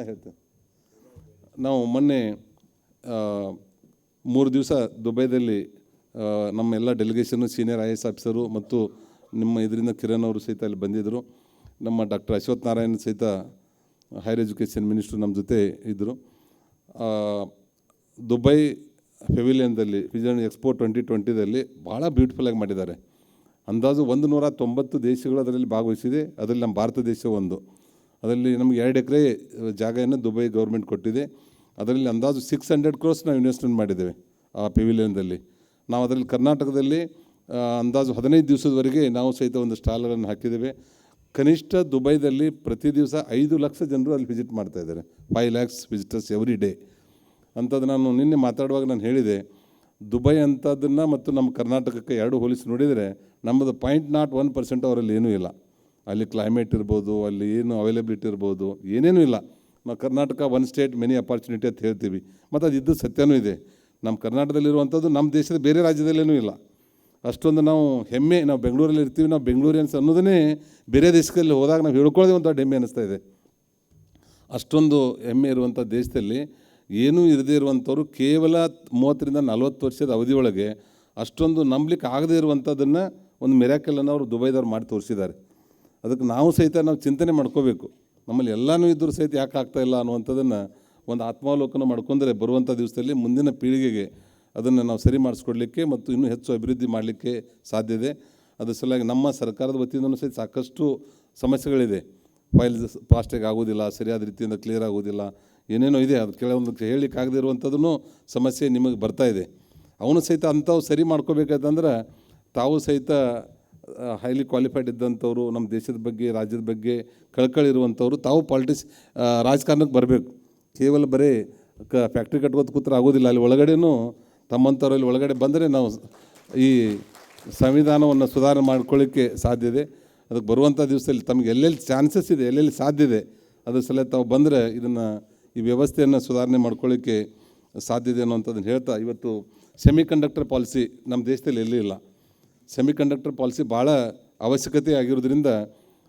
ಹೇಳ್ತೇನೆ, ನಾವು ಮೊನ್ನೆ 3 ದಿವಸ ದುಬೈದಲ್ಲಿ ನಮ್ಮ ಎಲ್ಲ ಡೆಲಿಗೇಷನ್ನು ಸೀನಿಯರ್ IAS ಆಫೀಸರು ಮತ್ತು ನಿಮ್ಮ ಇದರಿಂದ ಕಿರಣ್ ಅವರು ಸಹಿತ ಅಲ್ಲಿ ಬಂದಿದ್ದರು. ನಮ್ಮ ಡಾಕ್ಟರ್ ಅಶ್ವಥ್ ನಾರಾಯಣ್ ಸಹಿತ ಹೈಯರ್ ಎಜುಕೇಷನ್ ಮಿನಿಸ್ಟ್ರು ನಮ್ಮ ಜೊತೆ ಇದ್ದರು. ದುಬೈ ಪೆವಿಲಿಯನ್ದಲ್ಲಿ ವಿಷನ್ ಎಕ್ಸ್ಪೋ 2020ದಲ್ಲಿ ಭಾಳ ಬ್ಯೂಟಿಫುಲ್ಲಾಗಿ ಮಾಡಿದ್ದಾರೆ. ಅಂದಾಜು 190 ದೇಶಗಳು ಅದರಲ್ಲಿ ಭಾಗವಹಿಸಿದೆ. ಅದರಲ್ಲಿ ನಮ್ಮ ಭಾರತ ದೇಶ ಒಂದು. ಅದರಲ್ಲಿ ನಮಗೆ 2 ಎಕರೆ ಜಾಗವನ್ನು ದುಬೈ ಗೌರ್ಮೆಂಟ್ ಕೊಟ್ಟಿದೆ. ಅದರಲ್ಲಿ ಅಂದಾಜು 600 crores ನಾವು ಇನ್ವೆಸ್ಟ್ಮೆಂಟ್ ಮಾಡಿದ್ದೇವೆ ಆ ಪೆವಿಲಿಯನ್ದಲ್ಲಿ. ನಾವು ಅದರಲ್ಲಿ ಕರ್ನಾಟಕದಲ್ಲಿ ಅಂದಾಜು 15 ದಿವಸದವರೆಗೆ ನಾವು ಸಹಿತ ಒಂದು ಸ್ಟಾಲನ್ನು ಹಾಕಿದ್ದೇವೆ. ಕನಿಷ್ಠ ದುಬೈದಲ್ಲಿ ಪ್ರತಿ ದಿವಸ 5 ಲಕ್ಷ ಜನರು ಅಲ್ಲಿ ವಿಸಿಟ್ ಮಾಡ್ತಾಯಿದ್ದಾರೆ. 5 lakhs ವಿಸಿಟರ್ಸ್ ಎವ್ರಿ ಡೇ ಅಂಥದ್ದು. ನಾನು ನಿನ್ನೆ ಮಾತಾಡುವಾಗ ನಾನು ಹೇಳಿದೆ, ದುಬೈ ಅಂಥದ್ದನ್ನು ಮತ್ತು ನಮ್ಮ ಕರ್ನಾಟಕಕ್ಕೆ 2 ಹೋಲಿಸಿ ನೋಡಿದರೆ ನಮ್ಮದು 0.01% ಅವರಲ್ಲಿ ಏನೂ ಇಲ್ಲ. ಅಲ್ಲಿ ಕ್ಲೈಮೇಟ್ ಇರ್ಬೋದು, ಅಲ್ಲಿ ಏನು ಅವೈಲಬಿಲಿಟಿ ಇರ್ಬೋದು, ಏನೇನೂ ಇಲ್ಲ. ನಾವು Karnataka one state many opportunity ಅಂತ ಹೇಳ್ತೀವಿ, ಮತ್ತು ಅದು ಇದ್ದು ಸತ್ಯನೂ ಇದೆ. ನಮ್ಮ ಕರ್ನಾಟಕದಲ್ಲಿರುವಂಥದ್ದು ನಮ್ಮ ದೇಶದ ಬೇರೆ ರಾಜ್ಯದಲ್ಲೇನೂ ಇಲ್ಲ. ಅಷ್ಟೊಂದು ನಾವು ಹೆಮ್ಮೆ, ನಾವು ಬೆಂಗಳೂರಲ್ಲಿ ಇರ್ತೀವಿ, ನಾವು ಬೆಂಗಳೂರಿಯನ್ಸ್ ಅನ್ನೋದನ್ನೇ ಬೇರೆ ದೇಶದಲ್ಲಿ ಹೋದಾಗ ನಾವು ಹೇಳ್ಕೊಳ್ಳೋದೇ ಒಂದು ದೊಡ್ಡ ಹೆಮ್ಮೆ ಅನ್ನಿಸ್ತಾ ಇದೆ. ಅಷ್ಟೊಂದು ಹೆಮ್ಮೆ ಇರುವಂಥ ದೇಶದಲ್ಲಿ ಏನೂ ಇರದೇ ಇರುವಂಥವ್ರು ಕೇವಲ 30 to 40 ವರ್ಷದ ಅವಧಿಯೊಳಗೆ ಅಷ್ಟೊಂದು ನಂಬಲಿಕ್ಕೆ ಆಗದೇ ಇರುವಂಥದ್ದನ್ನು ಒಂದು ಮಿರಾಕಲನ್ನು ಅವರು ದುಬೈದವ್ರು ಮಾಡಿ ತೋರಿಸಿದ್ದಾರೆ. ಅದಕ್ಕೆ ನಾವು ಸಹಿತ ನಾವು ಚಿಂತನೆ ಮಾಡ್ಕೋಬೇಕು. ನಮ್ಮಲ್ಲಿ ಎಲ್ಲನೂ ಇದ್ದರೂ ಸಹಿತ ಯಾಕೆ ಆಗ್ತಾಯಿಲ್ಲ ಅನ್ನುವಂಥದ್ದನ್ನು ಒಂದು ಆತ್ಮಾವಲೋಕನ ಮಾಡ್ಕೊಂಡ್ರೆ ಬರುವಂಥ ದಿವಸದಲ್ಲಿ ಮುಂದಿನ ಪೀಳಿಗೆಗೆ ಅದನ್ನು ನಾವು ಸರಿ ಮಾಡಿಸ್ಕೊಡ್ಲಿಕ್ಕೆ ಮತ್ತು ಇನ್ನೂ ಹೆಚ್ಚು ಅಭಿವೃದ್ಧಿ ಮಾಡಲಿಕ್ಕೆ ಸಾಧ್ಯ ಇದೆ. ಅದರ ಸಲುವಾಗಿ ನಮ್ಮ ಸರ್ಕಾರದ ವತಿಯಿಂದಲೂ ಸಹಿತ ಸಾಕಷ್ಟು ಸಮಸ್ಯೆಗಳಿದೆ. ಫೈಲ್ಸ್ ಫಾಸ್ಟಾಗಿ ಆಗೋದಿಲ್ಲ, ಸರಿಯಾದ ರೀತಿಯಿಂದ ಕ್ಲಿಯರ್ ಆಗೋದಿಲ್ಲ, ಏನೇನೋ ಇದೆ. ಅದು ಕೆಲವೊಂದು ಹೇಳಲಿಕ್ಕಾಗದೇ ಇರುವಂಥದ್ದೂ ಸಮಸ್ಯೆ ನಿಮಗೆ ಬರ್ತಾಯಿದೆ. ಅವನು ಸಹಿತ ಅಂಥವು ಸರಿ ಮಾಡ್ಕೋಬೇಕಾದಂದ್ರೆ ತಾವು ಸಹಿತ ಹೈಲಿ ಕ್ವಾಲಿಫೈಡ್ ಇದ್ದಂಥವ್ರು, ನಮ್ಮ ದೇಶದ ಬಗ್ಗೆ ರಾಜ್ಯದ ಬಗ್ಗೆ ಕಳಕಳಿ ಇರುವಂಥವ್ರು ತಾವು ರಾಜಕಾರಣಕ್ಕೆ ಬರಬೇಕು. ಕೇವಲ ಬರೀ ಫ್ಯಾಕ್ಟ್ರಿ ಕಟ್ಕೋತ ಕೂತ್ರೆ ಆಗೋದಿಲ್ಲ. ಅಲ್ಲಿ ಒಳಗಡೆನೂ ತಮ್ಮಂಥವ್ರಲ್ಲಿ ಒಳಗಡೆ ಬಂದರೆ ನಾವು ಈ ಸಂವಿಧಾನವನ್ನು ಸುಧಾರಣೆ ಮಾಡ್ಕೊಳ್ಳಿಕ್ಕೆ ಸಾಧ್ಯ ಇದೆ. ಅದಕ್ಕೆ ಬರುವಂಥ ದಿವಸದಲ್ಲಿ ತಮಗೆ ಎಲ್ಲೆಲ್ಲಿ ಚಾನ್ಸಸ್ ಇದೆ, ಎಲ್ಲೆಲ್ಲಿ ಸಾಧ್ಯ ಇದೆ, ಅದ್ರ ಸಲ ತಾವು ಬಂದರೆ ಇದನ್ನು ಈ ವ್ಯವಸ್ಥೆಯನ್ನು ಸುಧಾರಣೆ ಮಾಡ್ಕೊಳ್ಳಿಕ್ಕೆ ಸಾಧ್ಯ ಇದೆ ಅನ್ನೋಂಥದ್ದನ್ನು ಹೇಳ್ತಾ, ಇವತ್ತು ಸೆಮಿಕಂಡಕ್ಟರ್ ಪಾಲಿಸಿ ನಮ್ಮ ದೇಶದಲ್ಲಿ ಎಲ್ಲೂ ಇಲ್ಲ. ಸೆಮಿಕಂಡಕ್ಟರ್ ಪಾಲಿಸಿ ಭಾಳ ಅವಶ್ಯಕತೆ ಆಗಿರೋದ್ರಿಂದ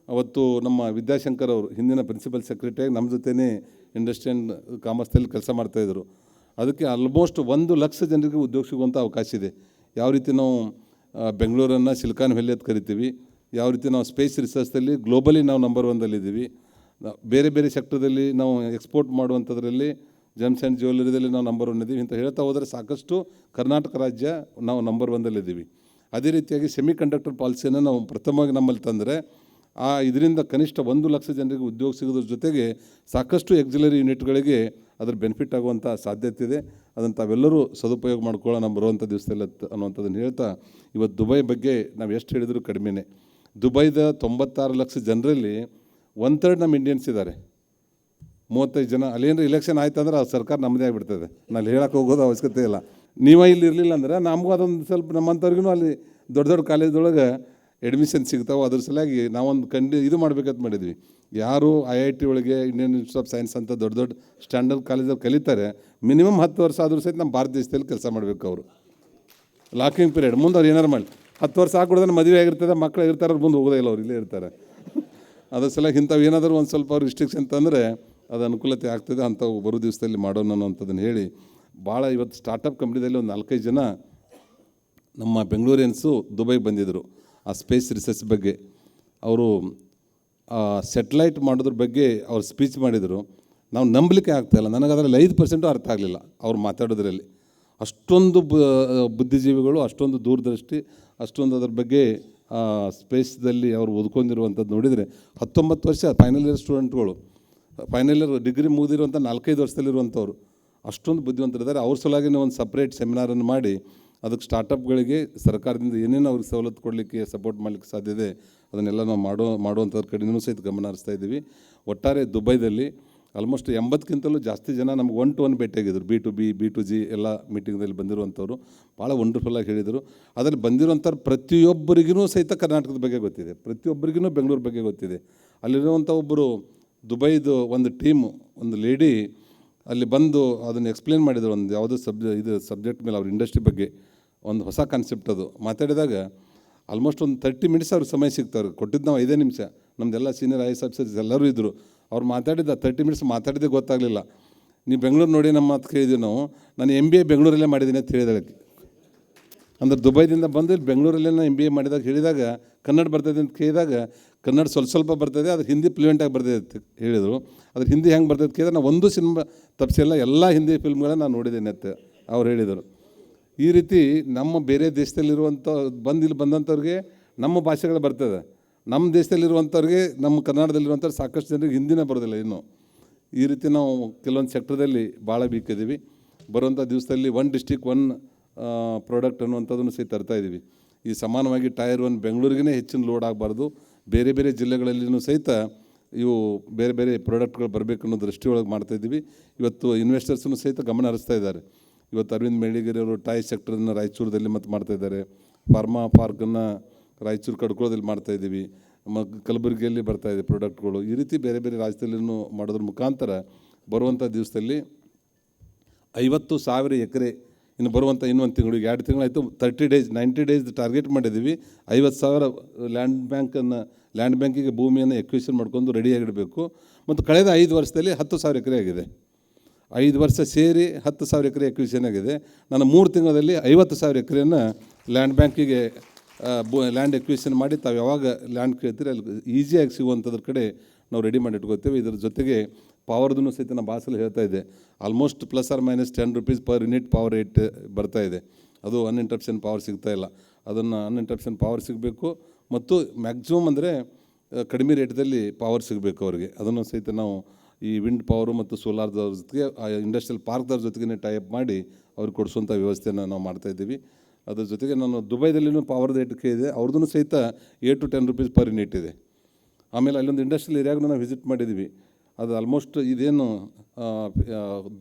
ಅವತ್ತು ನಮ್ಮ ವಿದ್ಯಾಶಂಕರ್ ಅವರು ಹಿಂದಿನ ಪ್ರಿನ್ಸಿಪಲ್ ಸೆಕ್ರೆಟರಿಯಾಗಿ ನಮ್ಮ ಜೊತೆನೇ ಇಂಡಸ್ಟ್ರಿ ಆ್ಯಂಡ್ ಕಾಮರ್ಸ್ನಲ್ಲಿ ಕೆಲಸ ಮಾಡ್ತಾಯಿದ್ರು. ಅದಕ್ಕೆ ಆಲ್ಮೋಸ್ಟ್ 1 ಲಕ್ಷ ಜನರಿಗೆ ಉದ್ಯೋಗ ಸಿಗುವಂಥ ಅವಕಾಶ ಇದೆ. ಯಾವ ರೀತಿ ನಾವು ಬೆಂಗಳೂರನ್ನು ಸಿಲಿಕಾನ್ ವ್ಯಾಲಿ ಅಂತ ಕರಿತೀವಿ, ಯಾವ ರೀತಿ ನಾವು ಸ್ಪೇಸ್ ರಿಸರ್ಚ್ದಲ್ಲಿ ಗ್ಲೋಬಲಿ ನಾವು ನಂಬರ್ 1ದಲ್ಲಿದ್ದೀವಿ. ಬೇರೆ ಬೇರೆ ಸೆಕ್ಟರ್ದಲ್ಲಿ ನಾವು ಎಕ್ಸ್ಪೋರ್ಟ್ ಮಾಡುವಂಥದ್ರಲ್ಲಿ ಜೆಮ್ಸ್ ಆ್ಯಂಡ್ ಜ್ಯುವೆಲ್ಲರಿದಲ್ಲಿ ನಾವು ನಂಬರ್ 1 ಇದ್ದೀವಿ. ಇಂಥ ಹೇಳ್ತಾ ಹೋದರೆ ಸಾಕಷ್ಟು ಕರ್ನಾಟಕ ರಾಜ್ಯ ನಾವು ನಂಬರ್ 1ದಲ್ಲಿದ್ದೀವಿ. ಅದೇ ರೀತಿಯಾಗಿ ಸೆಮಿಕಂಡಕ್ಟರ್ ಪಾಲಿಸಿಯನ್ನು ನಾವು ಪ್ರಥಮವಾಗಿ ನಮ್ಮಲ್ಲಿ ತಂದರೆ ಇದರಿಂದ ಕನಿಷ್ಠ 1 ಲಕ್ಷ ಜನರಿಗೆ ಉದ್ಯೋಗ ಸಿಗೋದ್ರ ಜೊತೆಗೆ ಸಾಕಷ್ಟು ಎಕ್ಸಿಲರಿ ಯೂನಿಟ್ಗಳಿಗೆ ಅದರ ಬೆನಿಫಿಟ್ ಆಗುವಂಥ ಸಾಧ್ಯತೆ ಇದೆ. ಅದನ್ನು ತಾವೆಲ್ಲರೂ ಸದುಪಯೋಗ ಮಾಡ್ಕೊಳ್ಳೋಣ ಬರುವಂಥ ದಿವಸದಲ್ಲಿ ಅನ್ನುವಂಥದ್ದನ್ನು ಹೇಳ್ತಾ, ಇವತ್ತು ದುಬೈ ಬಗ್ಗೆ ನಾವು ಎಷ್ಟು ಹೇಳಿದರೂ ಕಡಿಮೆನೇ. ದುಬೈದ 96 ಲಕ್ಷ ಜನರಲ್ಲಿ 1/3 ನಮ್ಮ ಇಂಡಿಯನ್ಸ್ ಇದ್ದಾರೆ. 35 ಜನ. ಅಲ್ಲೇನಾರು ಇಲೆಕ್ಷನ್ ಆಯ್ತು ಅಂದ್ರೆ ಆ ಸರ್ಕಾರ ನಮ್ಮದೇ ಆಗಿಬಿಡ್ತದೆ. ನಾನು ಹೇಳಕ್ಕೆ ಹೋಗೋದು ಅವಶ್ಯಕತೆ ಇಲ್ಲ. ನೀವೇ ಇಲ್ಲಿ ಇರಲಿಲ್ಲ ಅಂದ್ರೆ ನಮಗೂ ಅದೊಂದು ಸ್ವಲ್ಪ ನಮ್ಮಂಥವ್ರಿಗೂ ಅಲ್ಲಿ ದೊಡ್ಡ ದೊಡ್ಡ ಕಾಲೇಜ್ದೊಳಗೆ ಅಡ್ಮಿಷನ್ ಸಿಗ್ತಾವೆ. ಅದ್ರ ಸಲುವಾಗಿ ನಾವೊಂದು ಇದು ಮಾಡ್ಬೇಕಂತ ಮಾಡಿದ್ವಿ. ಯಾರು IIT ಒಳಗೆ ಇಂಡಿಯನ್ ಇನ್ಸ್ಟಿಟ್ಯೂಟ್ ಆಫ್ ಸೈನ್ಸ್ ಅಂತ ದೊಡ್ಡ ದೊಡ್ಡ ಸ್ಟ್ಯಾಂಡರ್ಡ್ ಕಾಲೇಜಲ್ಲಿ ಕಲಿತಾರೆ, ಮಿನಿಮಮ್ 10 ವರ್ಷ ಆದರೂ ಸಹಿತ ನಮ್ಮ ಭಾರತ ದೇಶದಲ್ಲಿ ಕೆಲಸ ಮಾಡಬೇಕು. ಅವರು ಲಾಕಿಂಗ್ ಪೀರಿಯಡ್ ಮುಂದೆ ಅವ್ರು ಏನಾರು ಮಾಡಲಿ. 10 ವರ್ಷ ಹಾಕೊಡೋದ್ರೆ ಮದುವೆ ಆಗಿರ್ತದೆ, ಮಕ್ಕಳು ಇರ್ತಾರೆ, ಅವ್ರು ಮುಂದೆ ಹೋಗೋದೇ ಇಲ್ಲ, ಅವ್ರು ಇಲ್ಲೇ ಇರ್ತಾರೆ. ಅದ್ರ ಸಲುವಾಗಿ ಇಂಥವು ಏನಾದರೂ ಒಂದು ಸ್ವಲ್ಪ ಅವ್ರು ರಿಸ್ಟ್ರಿಕ್ಷನ್ ತಂದರೆ ಅದು ಅನುಕೂಲತೆ ಆಗ್ತದೆ. ಅಂಥವು ಬರೋ ದಿವಸದಲ್ಲಿ ಮಾಡೋಣ ಅನ್ನೋಂಥದ್ದನ್ನು ಹೇಳಿ, ಭಾಳ ಇವತ್ತು ಸ್ಟಾರ್ಟಪ್ ಕಂಪ್ನಿದಲ್ಲಿ ಒಂದು 4-5 ಜನ ನಮ್ಮ ಬೆಂಗಳೂರಿಯನ್ಸು ದುಬೈಗೆ ಬಂದಿದ್ದರು. ಆ ಸ್ಪೇಸ್ ರಿಸರ್ಚ್ ಬಗ್ಗೆ ಅವರು ಸೆಟ್ಲೈಟ್ ಮಾಡೋದ್ರ ಬಗ್ಗೆ ಅವ್ರು ಸ್ಪೀಚ್ ಮಾಡಿದರು. ನಾವು ನಂಬಲಿಕ್ಕೆ ಆಗ್ತಾಯಿಲ್ಲ. ನನಗೆ ಅದರಲ್ಲಿ 5% ಅರ್ಥ ಆಗಲಿಲ್ಲ ಅವ್ರು ಮಾತಾಡೋದ್ರಲ್ಲಿ. ಅಷ್ಟೊಂದು ಬುದ್ಧಿಜೀವಿಗಳು, ಅಷ್ಟೊಂದು ದೂರದೃಷ್ಟಿ, ಅಷ್ಟೊಂದು ಅದ್ರ ಬಗ್ಗೆ ಸ್ಪೇಸ್ದಲ್ಲಿ ಅವರು ಓದ್ಕೊಂಡಿರುವಂಥದ್ದು ನೋಡಿದರೆ 19 ವರ್ಷ ಫೈನಲ್ ಇಯರ್ ಸ್ಟೂಡೆಂಟ್ಗಳು, ಫೈನಲ್ ಇಯರ್ ಡಿಗ್ರಿ ಮುಗಿದಿರುವಂಥ 4-5 ವರ್ಷದಲ್ಲಿರುವಂಥವ್ರು ಅಷ್ಟೊಂದು ಬುದ್ಧಿವಂತರಿದ್ದಾರೆ. ಅವ್ರ ಸಲುವಾಗಿನೇ ಒಂದು ಸಪ್ರೇಟ್ ಸೆಮಿನಾರನ್ನು ಮಾಡಿ ಅದಕ್ಕೆ ಸ್ಟಾರ್ಟಪ್ಗಳಿಗೆ ಸರ್ಕಾರದಿಂದ ಏನೇನು ಅವ್ರಿಗೆ ಸವಲತ್ತು ಕೊಡಲಿಕ್ಕೆ ಸಪೋರ್ಟ್ ಮಾಡಲಿಕ್ಕೆ ಸಾಧ್ಯ ಇದೆ ಅದನ್ನೆಲ್ಲ ನಾವು ಮಾಡುವಂಥದ್ರ ಕಡೆಯೂ ಸಹಿತ ಗಮನ ಹರಿಸ್ತಾ ಇದ್ದೀವಿ. ಒಟ್ಟಾರೆ ದುಬೈದಲ್ಲಿ ಆಲ್ಮೋಸ್ಟ್ 80ಕ್ಕಿಂತಲೂ ಜಾಸ್ತಿ ಜನ ನಮ್ಗೆ 1-to-1 ಭೇಟಿಯಾಗಿದ್ದರು. B2B B2G ಎಲ್ಲ ಮೀಟಿಂಗ್ದಲ್ಲಿ ಬಂದಿರುವಂಥವ್ರು ಭಾಳ ವಂಡರ್ಫುಲ್ಲಾಗಿ ಹೇಳಿದರು. ಅದರಲ್ಲಿ ಬಂದಿರುವಂಥವ್ರು ಪ್ರತಿಯೊಬ್ಬರಿಗೂ ಸಹಿತ ಕರ್ನಾಟಕದ ಬಗ್ಗೆ ಗೊತ್ತಿದೆ, ಪ್ರತಿಯೊಬ್ಬರಿಗೂ ಬೆಂಗಳೂರು ಬಗ್ಗೆ ಗೊತ್ತಿದೆ. ಅಲ್ಲಿರುವಂಥ ಒಬ್ಬರು ದುಬೈದು ಒಂದು ಟೀಮು, ಒಂದು ಲೇಡಿ ಅಲ್ಲಿ ಬಂದು ಅದನ್ನು ಎಕ್ಸ್ಪ್ಲೇನ್ ಮಾಡಿದರು. ಒಂದು ಯಾವುದೋ ಸಬ್ಜೆಕ್ಟ್ ಮೇಲೆ ಅವ್ರ ಇಂಡಸ್ಟ್ರಿ ಬಗ್ಗೆ ಒಂದು ಹೊಸ ಕಾನ್ಸೆಪ್ಟ್ ಅದು ಮಾತಾಡಿದಾಗ ಆಲ್ಮೋಸ್ಟ್ ಒಂದು 30 ಮಿನಿಟ್ಸ್ ಅವ್ರಿಗೆ ಸಮಯ ಸಿಗ್ತಾರೆ. ಕೊಟ್ಟಿದ್ದು ನಾವು 5 ನಿಮಿಷ. ನಮ್ಮದೆಲ್ಲ ಸೀನಿಯರ್ IAS ಆಫೀಸರ್ಸ್ ಎಲ್ಲರೂ ಇದ್ದರು. ಅವ್ರು ಮಾತಾಡಿದ 30 ಮಿನಿಟ್ಸ್ ಮಾತಾಡಿದ್ದೇ ಗೊತ್ತಾಗಲಿಲ್ಲ. ನೀವು ಬೆಂಗಳೂರು ನೋಡಿ ನಮ್ಮ ಮಾತು ಕೇಳಿದ್ವಿ ನಾವು. ನಾನು MBA ಬೆಂಗಳೂರಲ್ಲೇ ಮಾಡಿದ್ದೀನಿ ಅಂತ ಹೇಳಿದಾಳೆ. ಅಂದ್ರೆ ದುಬೈದಿಂದ ಬಂದು ಬೆಂಗಳೂರಲ್ಲೇ ನಾನು MBA ಮಾಡಿದಾಗ ಹೇಳಿದಾಗ ಕನ್ನಡ ಬರ್ತದೆ ಅಂತ ಕೇಳಿದಾಗ ಕನ್ನಡ ಸ್ವಲ್ಪ ಬರ್ತದೆ, ಅದು ಹಿಂದಿ ಫ್ಲೂಯೆಂಟಾಗಿ ಬರ್ತದೆ ಅಂತ ಹೇಳಿದರು. ಅದ್ರ ಹಿಂದಿ ಹೆಂಗೆ ಬರ್ತದೆ ಕೇಳಿದ್ರೆ ನಾನು ಒಂದು ಸಿನಿಮಾ ತಪ್ಪಿಸಿಲ್ಲ, ಎಲ್ಲ ಹಿಂದಿ ಫಿಲ್ಮ್ಗಳನ್ನ ನಾನು ನೋಡಿದ್ದೇನೆ ಅಂತ ಅವ್ರು ಹೇಳಿದರು. ಈ ರೀತಿ ನಮ್ಮ ಬೇರೆ ದೇಶದಲ್ಲಿರುವಂಥ ಇಲ್ಲಿ ಬಂದಂಥವ್ರಿಗೆ ನಮ್ಮ ಭಾಷೆಗಳು ಬರ್ತದೆ, ನಮ್ಮ ದೇಶದಲ್ಲಿರುವಂಥವ್ರಿಗೆ ನಮ್ಮ ಕನ್ನಡದಲ್ಲಿರುವಂಥವ್ರು ಸಾಕಷ್ಟು ಜನರಿಗೆ ಹಿಂದಿನೇ ಬರೋದಿಲ್ಲ ಇನ್ನೂ. ಈ ರೀತಿ ನಾವು ಕೆಲವೊಂದು ಸೆಕ್ಟರ್ದಲ್ಲಿ ಭಾಳ ವೀಕ್ ಇದ್ದೀವಿ. ಬರುವಂಥ ದಿವಸದಲ್ಲಿ 1 ಡಿಸ್ಟಿಕ್ 1 ಪ್ರಾಡಕ್ಟ್ ಅನ್ನುವಂಥದ್ದನ್ನು ಸಹಿತ ತರ್ತಾ ಇದ್ದೀವಿ. ಈ ಸಮಾನವಾಗಿ ಟೈರ್ 1 ಬೆಂಗಳೂರಿಗೇ ಹೆಚ್ಚಿನ ಲೋಡ್ ಆಗಬಾರ್ದು, ಬೇರೆ ಬೇರೆ ಜಿಲ್ಲೆಗಳಲ್ಲಿಯೂ ಸಹಿತ ಇವು ಬೇರೆ ಬೇರೆ ಪ್ರಾಡಕ್ಟ್ಗಳು ಬರಬೇಕು ಅನ್ನೋ ದೃಷ್ಟಿಯೊಳಗೆ ಮಾಡ್ತಾಯಿದ್ದೀವಿ. ಇವತ್ತು ಇನ್ವೆಸ್ಟರ್ಸನ್ನು ಸಹಿತ ಗಮನ ಹರಿಸ್ತಾ ಇದ್ದಾರೆ. ಇವತ್ತು ಅರವಿಂದ್ ಮೇಳಿಗಿರಿ ಅವರು ಟಾಯ್ ಸೆಕ್ಟರನ್ನು ರಾಯಚೂರದಲ್ಲಿ ಮತ್ತು ಮಾಡ್ತಾಯಿದ್ದಾರೆ. ಫಾರ್ಮಾ ಪಾರ್ಕನ್ನು ರಾಯಚೂರು ಕಡ್ಕೊಳ್ಳೋದಲ್ಲಿ ಮಾಡ್ತಾಯಿದ್ದೀವಿ. ಕಲಬುರಗಿಯಲ್ಲಿ ಬರ್ತಾಯಿದೆ ಪ್ರಾಡಕ್ಟ್ಗಳು. ಈ ರೀತಿ ಬೇರೆ ಬೇರೆ ರಾಜ್ಯದಲ್ಲಿಯೂ ಮಾಡೋದ್ರ ಮುಖಾಂತರ ಬರುವಂಥ ದಿವಸದಲ್ಲಿ 50,000 ಎಕರೆ ಇನ್ನು ಬರುವಂಥ ಇನ್ನೊಂದು ತಿಂಗಳಿಗೆ 2 ತಿಂಗಳಾಯಿತು, 30 ಡೇಸ್ 90 ಡೇಸ್ ಟಾರ್ಗೆಟ್ ಮಾಡಿದ್ದೀವಿ. 50,000 ಲ್ಯಾಂಡ್ ಬ್ಯಾಂಕಿಗೆ ಭೂಮಿಯನ್ನು ಎಕ್ವಿಷನ್ ಮಾಡ್ಕೊಂಡು ರೆಡಿಯಾಗಿಡಬೇಕು. ಮತ್ತು ಕಳೆದ 5 ವರ್ಷದಲ್ಲಿ 10,000 ಎಕರೆ ಆಗಿದೆ. 5 ವರ್ಷ ಸೇರಿ 10,000 ಎಕರೆ ಎಕ್ವಿಷನ್ ಆಗಿದೆ. ನಾನು 3 ತಿಂಗಳಲ್ಲಿ 50,000 ಎಕರೆಯನ್ನು ಲ್ಯಾಂಡ್ ಬ್ಯಾಂಕಿಗೆ ಲ್ಯಾಂಡ್ ಎಕ್ವಿಷನ್ ಮಾಡಿ ತಾವು ಯಾವಾಗ ಲ್ಯಾಂಡ್ ಕೇಳ್ತೀರಿ ಅಲ್ಲಿ ಈಸಿಯಾಗಿ ಸಿಗುವಂಥದ್ರ ಕಡೆ ನಾವು ರೆಡಿ ಮಾಡಿ ಇಟ್ಕೋತೇವೆ. ಇದರ ಜೊತೆಗೆ ಪವರ್ದೂ ಸಹಿತ ನಾನು ಭಾಷೆಯಲ್ಲಿ ಹೇಳ್ತಾ ಇದ್ದೆ, almost ±10 rupees per unit power rate ಬರ್ತಾ ಇದೆ. ಅದು ಅನ್ಇಂಟರಪ್ಷನ್ ಪವರ್ ಸಿಗ್ತಾಯಿಲ್ಲ. ಅದನ್ನು ಅನ್ಇಂಟರಪ್ಷನ್ ಪವರ್ ಸಿಗಬೇಕು ಮತ್ತು ಮ್ಯಾಕ್ಸಿಮಮ್ ಅಂದರೆ ಕಡಿಮೆ ರೇಟ್ದಲ್ಲಿ ಪವರ್ ಸಿಗಬೇಕು ಅವರಿಗೆ. ಅದನ್ನು ಸಹಿತ ನಾವು ಈ ವಿಂಡ್ ಪವರು ಮತ್ತು ಸೋಲಾರ್ದವ್ರ ಜೊತೆಗೆ ಇಂಡಸ್ಟ್ರಿಯಲ್ ಪಾರ್ಕ್ದವ್ರ ಜೊತೆಗೇ ಟೈಅಪ್ ಮಾಡಿ ಅವ್ರಿಗೆ ಕೊಡಿಸುವಂಥ ವ್ಯವಸ್ಥೆಯನ್ನು ನಾವು ಮಾಡ್ತಾಯಿದ್ದೀವಿ. ಅದ್ರ ಜೊತೆಗೆ ನಾನು ದುಬೈದಲ್ಲಿನೂ ಪವರ್ ರೇಟ್ ಕೇಳಿದೆ, ಅವ್ರದ್ದು ಸಹಿತ 8 to 10 ರೂಪೀಸ್ ಪರ್ ಯೂನಿಟ್ ಇದೆ. ಆಮೇಲೆ ಅಲ್ಲೊಂದು ಇಂಡಸ್ಟ್ರಿಯಲ್ ಏರಿಯಾಗೂ ನಾವು ವಿಸಿಟ್ ಮಾಡಿದ್ದೀವಿ. ಅದು ಆಲ್ಮೋಸ್ಟ್ ಇದೇನು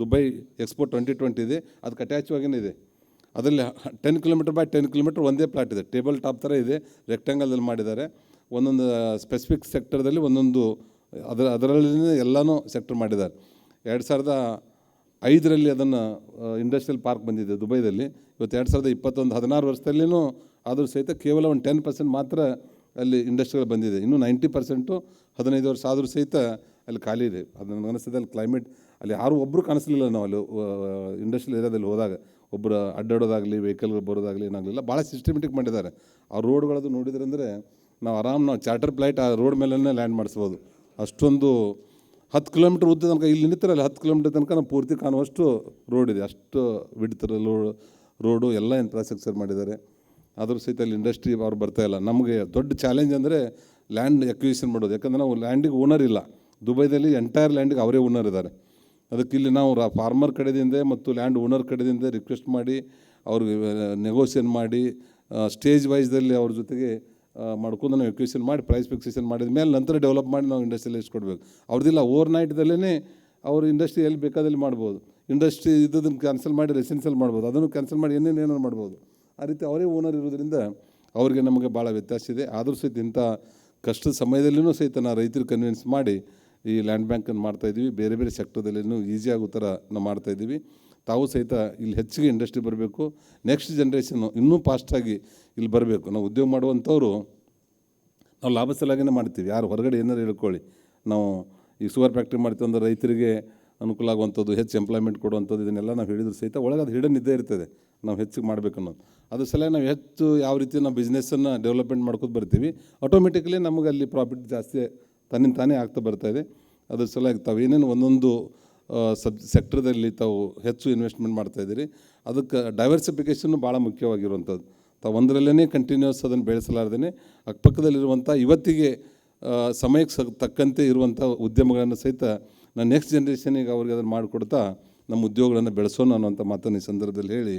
ದುಬೈ ಎಕ್ಸ್ಪೋ 2020 ಇದೆ, ಅದಕ್ಕೆ ಅಟ್ಯಾಚ್ವಾಗಿಯೇ ಇದೆ. ಅದರಲ್ಲಿ 10 ಕಿಲೋಮೀಟರ್ ಬೈ 10 ಕಿಲೋಮೀಟರ್ ಒಂದೇ ಪ್ಲಾಟ್ ಇದೆ, ಟೇಬಲ್ ಟಾಪ್ ಥರ ಇದೆ, ರೆಕ್ಟ್ಯಾಂಗಲಲ್ಲಿ ಮಾಡಿದ್ದಾರೆ. ಒಂದೊಂದು ಸ್ಪೆಸಿಫಿಕ್ ಸೆಕ್ಟರ್ದಲ್ಲಿ ಒಂದೊಂದು ಅದರಲ್ಲಿನೇ ಎಲ್ಲನೂ ಸೆಕ್ಟರ್ ಮಾಡಿದ್ದಾರೆ. 2005ರಲ್ಲಿ ಅದನ್ನು ಇಂಡಸ್ಟ್ರಿಯಲ್ ಪಾರ್ಕ್ ಬಂದಿದೆ ದುಬೈದಲ್ಲಿ. ಇವತ್ತು 2021 16 ವರ್ಷದಲ್ಲಿನೂ ಆದರೂ ಸಹಿತ ಕೇವಲ ಒಂದು 10% ಮಾತ್ರ ಅಲ್ಲಿ ಇಂಡಸ್ಟ್ರಿಗಳು ಬಂದಿದೆ. ಇನ್ನೂ 90% 15 ವರ್ಷ ಆದರೂ ಸಹಿತ ಅಲ್ಲಿ ಖಾಲಿ ಇದೆ. ಅದು ನನಗೆ ಅನಿಸ್ತದೆ ಅಲ್ಲಿ ಕ್ಲೈಮೇಟ್ ಅಲ್ಲಿ ಯಾರೂ ಒಬ್ಬರು ಕಾಣಿಸ್ಲಿಲ್ಲ. ನಾವು ಅಲ್ಲಿ ಇಂಡಸ್ಟ್ರಿಯಲ್ ಏರಿಯಾದಲ್ಲಿ ಹೋದಾಗ ಒಬ್ಬರು ಅಡ್ಡಾಡೋದಾಗಲಿ ವೆಹಿಕಲ್ಗಳು ಬರೋದಾಗಲಿ ಏನಾಗಲಿಲ್ಲ. ಭಾಳ ಸಿಸ್ಟಮೆಟಿಕ್ ಮಾಡಿದ್ದಾರೆ. ಆ ರೋಡ್ಗಳದ್ದು ನೋಡಿದ್ರೆ ಅಂದರೆ ನಾವು ಚಾರ್ಟರ್ ಫ್ಲೈಟ್ ಆ ರೋಡ್ ಮೇಲೇ ಲ್ಯಾಂಡ್ ಮಾಡಿಸ್ಬೋದು. ಅಷ್ಟೊಂದು 10 ಕಿಲೋಮೀಟ್ರ್ ಉದ್ದ ತನಕ ಇಲ್ಲಿ ನಿಂತಿರಲ್ಲ 10 ಕಿಲೋಮೀಟ್ರ್ ತನಕ ನಾವು ಪೂರ್ತಿ ಕಾಣುವಷ್ಟು ರೋಡ್ ಇದೆ. ಅಷ್ಟು ಬಿಡ್ತಾರೆ ರೋಡು ಎಲ್ಲ ಇನ್ಫ್ರಾಸ್ಟ್ರಕ್ಚರ್ ಮಾಡಿದ್ದಾರೆ. ಆದರೂ ಸಹಿತ ಅಲ್ಲಿ ಇಂಡಸ್ಟ್ರಿ ಅವ್ರು ಬರ್ತಾಯಿಲ್ಲ. ನಮಗೆ ದೊಡ್ಡ ಚಾಲೆಂಜ್ ಅಂದರೆ ಲ್ಯಾಂಡ್ ಎಕ್ವಿಷನ್ ಮಾಡೋದು. ಯಾಕಂದರೆ ನಾವು ಲ್ಯಾಂಡಿಗೆ ಓನರ್ ಇಲ್ಲ. ದುಬೈದಲ್ಲಿ ಎಂಟೈರ್ ಲ್ಯಾಂಡಿಗೆ ಅವರೇ ಓನರ್ ಇದ್ದಾರೆ. ಅದಕ್ಕೆ ಇಲ್ಲಿ ನಾವು ಫಾರ್ಮರ್ ಕಡೆದಿಂದ ಮತ್ತು ಲ್ಯಾಂಡ್ ಓನರ್ ಕಡೆಯಿಂದ ರಿಕ್ವೆಸ್ಟ್ ಮಾಡಿ ಅವ್ರಿಗೆ ನೆಗೋಷಿಯೇಟ್ ಮಾಡಿ ಸ್ಟೇಜ್ ವೈಸ್ದಲ್ಲಿ ಅವ್ರ ಜೊತೆಗೆ ಮಾಡ್ಕೊಂಡು ನಾವು ಎಕ್ವಿಷನ್ ಮಾಡಿ ಪ್ರೈಸ್ ಫಿಕ್ಸೇಷನ್ ಮಾಡಿದ ಮೇಲೆ ನಂತರ ಡೆವಲಪ್ ಮಾಡಿ ನಾವು ಇಂಡಸ್ಟ್ರಿಯಲೈಸ್ ಕೊಡಬೇಕು. ಅವ್ರದ್ದಿಲ್ಲ ಓವರ್ನೈಟ್ದಲ್ಲೇ ಅವರು ಇಂಡಸ್ಟ್ರಿ ಎಲ್ಲಿ ಬೇಕಾದಲ್ಲಿ ಮಾಡ್ಬೋದು. ಇಂಡಸ್ಟ್ರಿ ಇದ್ದದನ್ನು ಕ್ಯಾನ್ಸಲ್ ಮಾಡಿ ರೆಸಿಡೆನ್ಷಿಯಲ್ ಮಾಡ್ಬೋದು, ಅದನ್ನು ಕ್ಯಾನ್ಸಲ್ ಮಾಡಿ ಏನೇನು ಮಾಡ್ಬೋದು. ಆ ರೀತಿ ಅವರೇ ಓನರ್ ಇರೋದ್ರಿಂದ ಅವ್ರಿಗೆ ನಮಗೆ ಭಾಳ ವ್ಯತ್ಯಾಸ ಇದೆ. ಆದರೂ ಸಹಿತ ಇಂಥ ಕಷ್ಟದ ಸಮಯದಲ್ಲಿಯೂ ಸಹಿತ ನಾವು ರೈತರು ಕನ್ವಿನ್ಸ್ ಮಾಡಿ ಈ ಲ್ಯಾಂಡ್ ಬ್ಯಾಂಕನ್ನು ಮಾಡ್ತಾಯಿದ್ದೀವಿ. ಬೇರೆ ಬೇರೆ ಸೆಕ್ಟರ್ದಲ್ಲಿನೂ ಈಸಿಯಾಗೋ ಥರ ನಾವು ಮಾಡ್ತಾಯಿದ್ದೀವಿ. ತಾವು ಸಹಿತ ಇಲ್ಲಿ ಹೆಚ್ಚಿಗೆ ಇಂಡಸ್ಟ್ರಿ ಬರಬೇಕು. ನೆಕ್ಸ್ಟ್ ಜನ್ರೇಷನ್ನು ಇನ್ನೂ ಫಾಸ್ಟಾಗಿ ಇಲ್ಲಿ ಬರಬೇಕು. ನಾವು ಉದ್ಯೋಗ ಮಾಡುವಂಥವ್ರು ನಾವು ಲಾಭ ಸಲಾಗಿನೇ ಮಾಡ್ತೀವಿ. ಯಾರು ಹೊರಗಡೆ ಏನಾರು ಹೇಳ್ಕೊಳ್ಳಿ, ನಾವು ಈ ಶುಗರ್ ಫ್ಯಾಕ್ಟ್ರಿ ಮಾಡ್ತೀವಿ ಅಂದರೆ ರೈತರಿಗೆ ಅನುಕೂಲ ಆಗುವಂಥದ್ದು, ಹೆಚ್ಚು ಎಂಪ್ಲಾಯ್ಮೆಂಟ್ ಕೊಡುವಂಥದ್ದು, ಇದನ್ನೆಲ್ಲ ನಾವು ಹೇಳಿದ್ರು ಸಹಿತ ಒಳಗೆ ಅದು ಹಿಡನ್ ಇದ್ದೇ ಇರ್ತದೆ. ನಾವು ಹೆಚ್ಚಿಗೆ ಮಾಡಬೇಕನ್ನೋದು ಅದ್ರ ಸಲ ನಾವು ಹೆಚ್ಚು ಯಾವ ರೀತಿ ನಾವು ಬಿಸ್ನೆಸ್ಸನ್ನು ಡೆವಲಪ್ಮೆಂಟ್ ಮಾಡ್ಕೊತ ಬರ್ತೀವಿ, ಆಟೋಮೆಟಿಕಲಿ ನಮಗೆ ಅಲ್ಲಿ ಪ್ರಾಫಿಟ್ ಜಾಸ್ತಿ ತನ್ನಿಂದ ತಾನೇ ಆಗ್ತಾ ಬರ್ತಾಯಿದೆ. ಅದ್ರ ಸಲುವಾಗಿ ತಾವು ಏನೇನು ಒಂದೊಂದು ಸೆಕ್ಟರ್ದಲ್ಲಿ ತಾವು ಹೆಚ್ಚು ಇನ್ವೆಸ್ಟ್ಮೆಂಟ್ ಮಾಡ್ತಾಯಿದ್ದೀರಿ, ಅದಕ್ಕೆ ಡೈವರ್ಸಿಫಿಕೇಷನ್ನು ಭಾಳ ಮುಖ್ಯವಾಗಿರುವಂಥದ್ದು. ತಾವು ಒಂದರಲ್ಲೇ ಕಂಟಿನ್ಯೂಸ್ ಅದನ್ನು ಬೆಳೆಸಲಾರ್ದೇ ಅಕ್ಕಪಕ್ಕದಲ್ಲಿರುವಂಥ ಇವತ್ತಿಗೆ ಸಮಯಕ್ಕೆ ತಕ್ಕಂತೆ ಇರುವಂಥ ಉದ್ಯಮಗಳನ್ನು ಸಹಿತ ನಾನು ನೆಕ್ಸ್ಟ್ ಜನ್ರೇಷನಿಗೆ ಅವ್ರಿಗೆ ಅದನ್ನು ಮಾಡಿಕೊಡ್ತಾ ನಮ್ಮ ಉದ್ಯೋಗಗಳನ್ನು ಬೆಳೆಸೋಣ ಅನ್ನೋಂಥ ಮಾತನ್ನು ಈ ಸಂದರ್ಭದಲ್ಲಿ ಹೇಳಿ,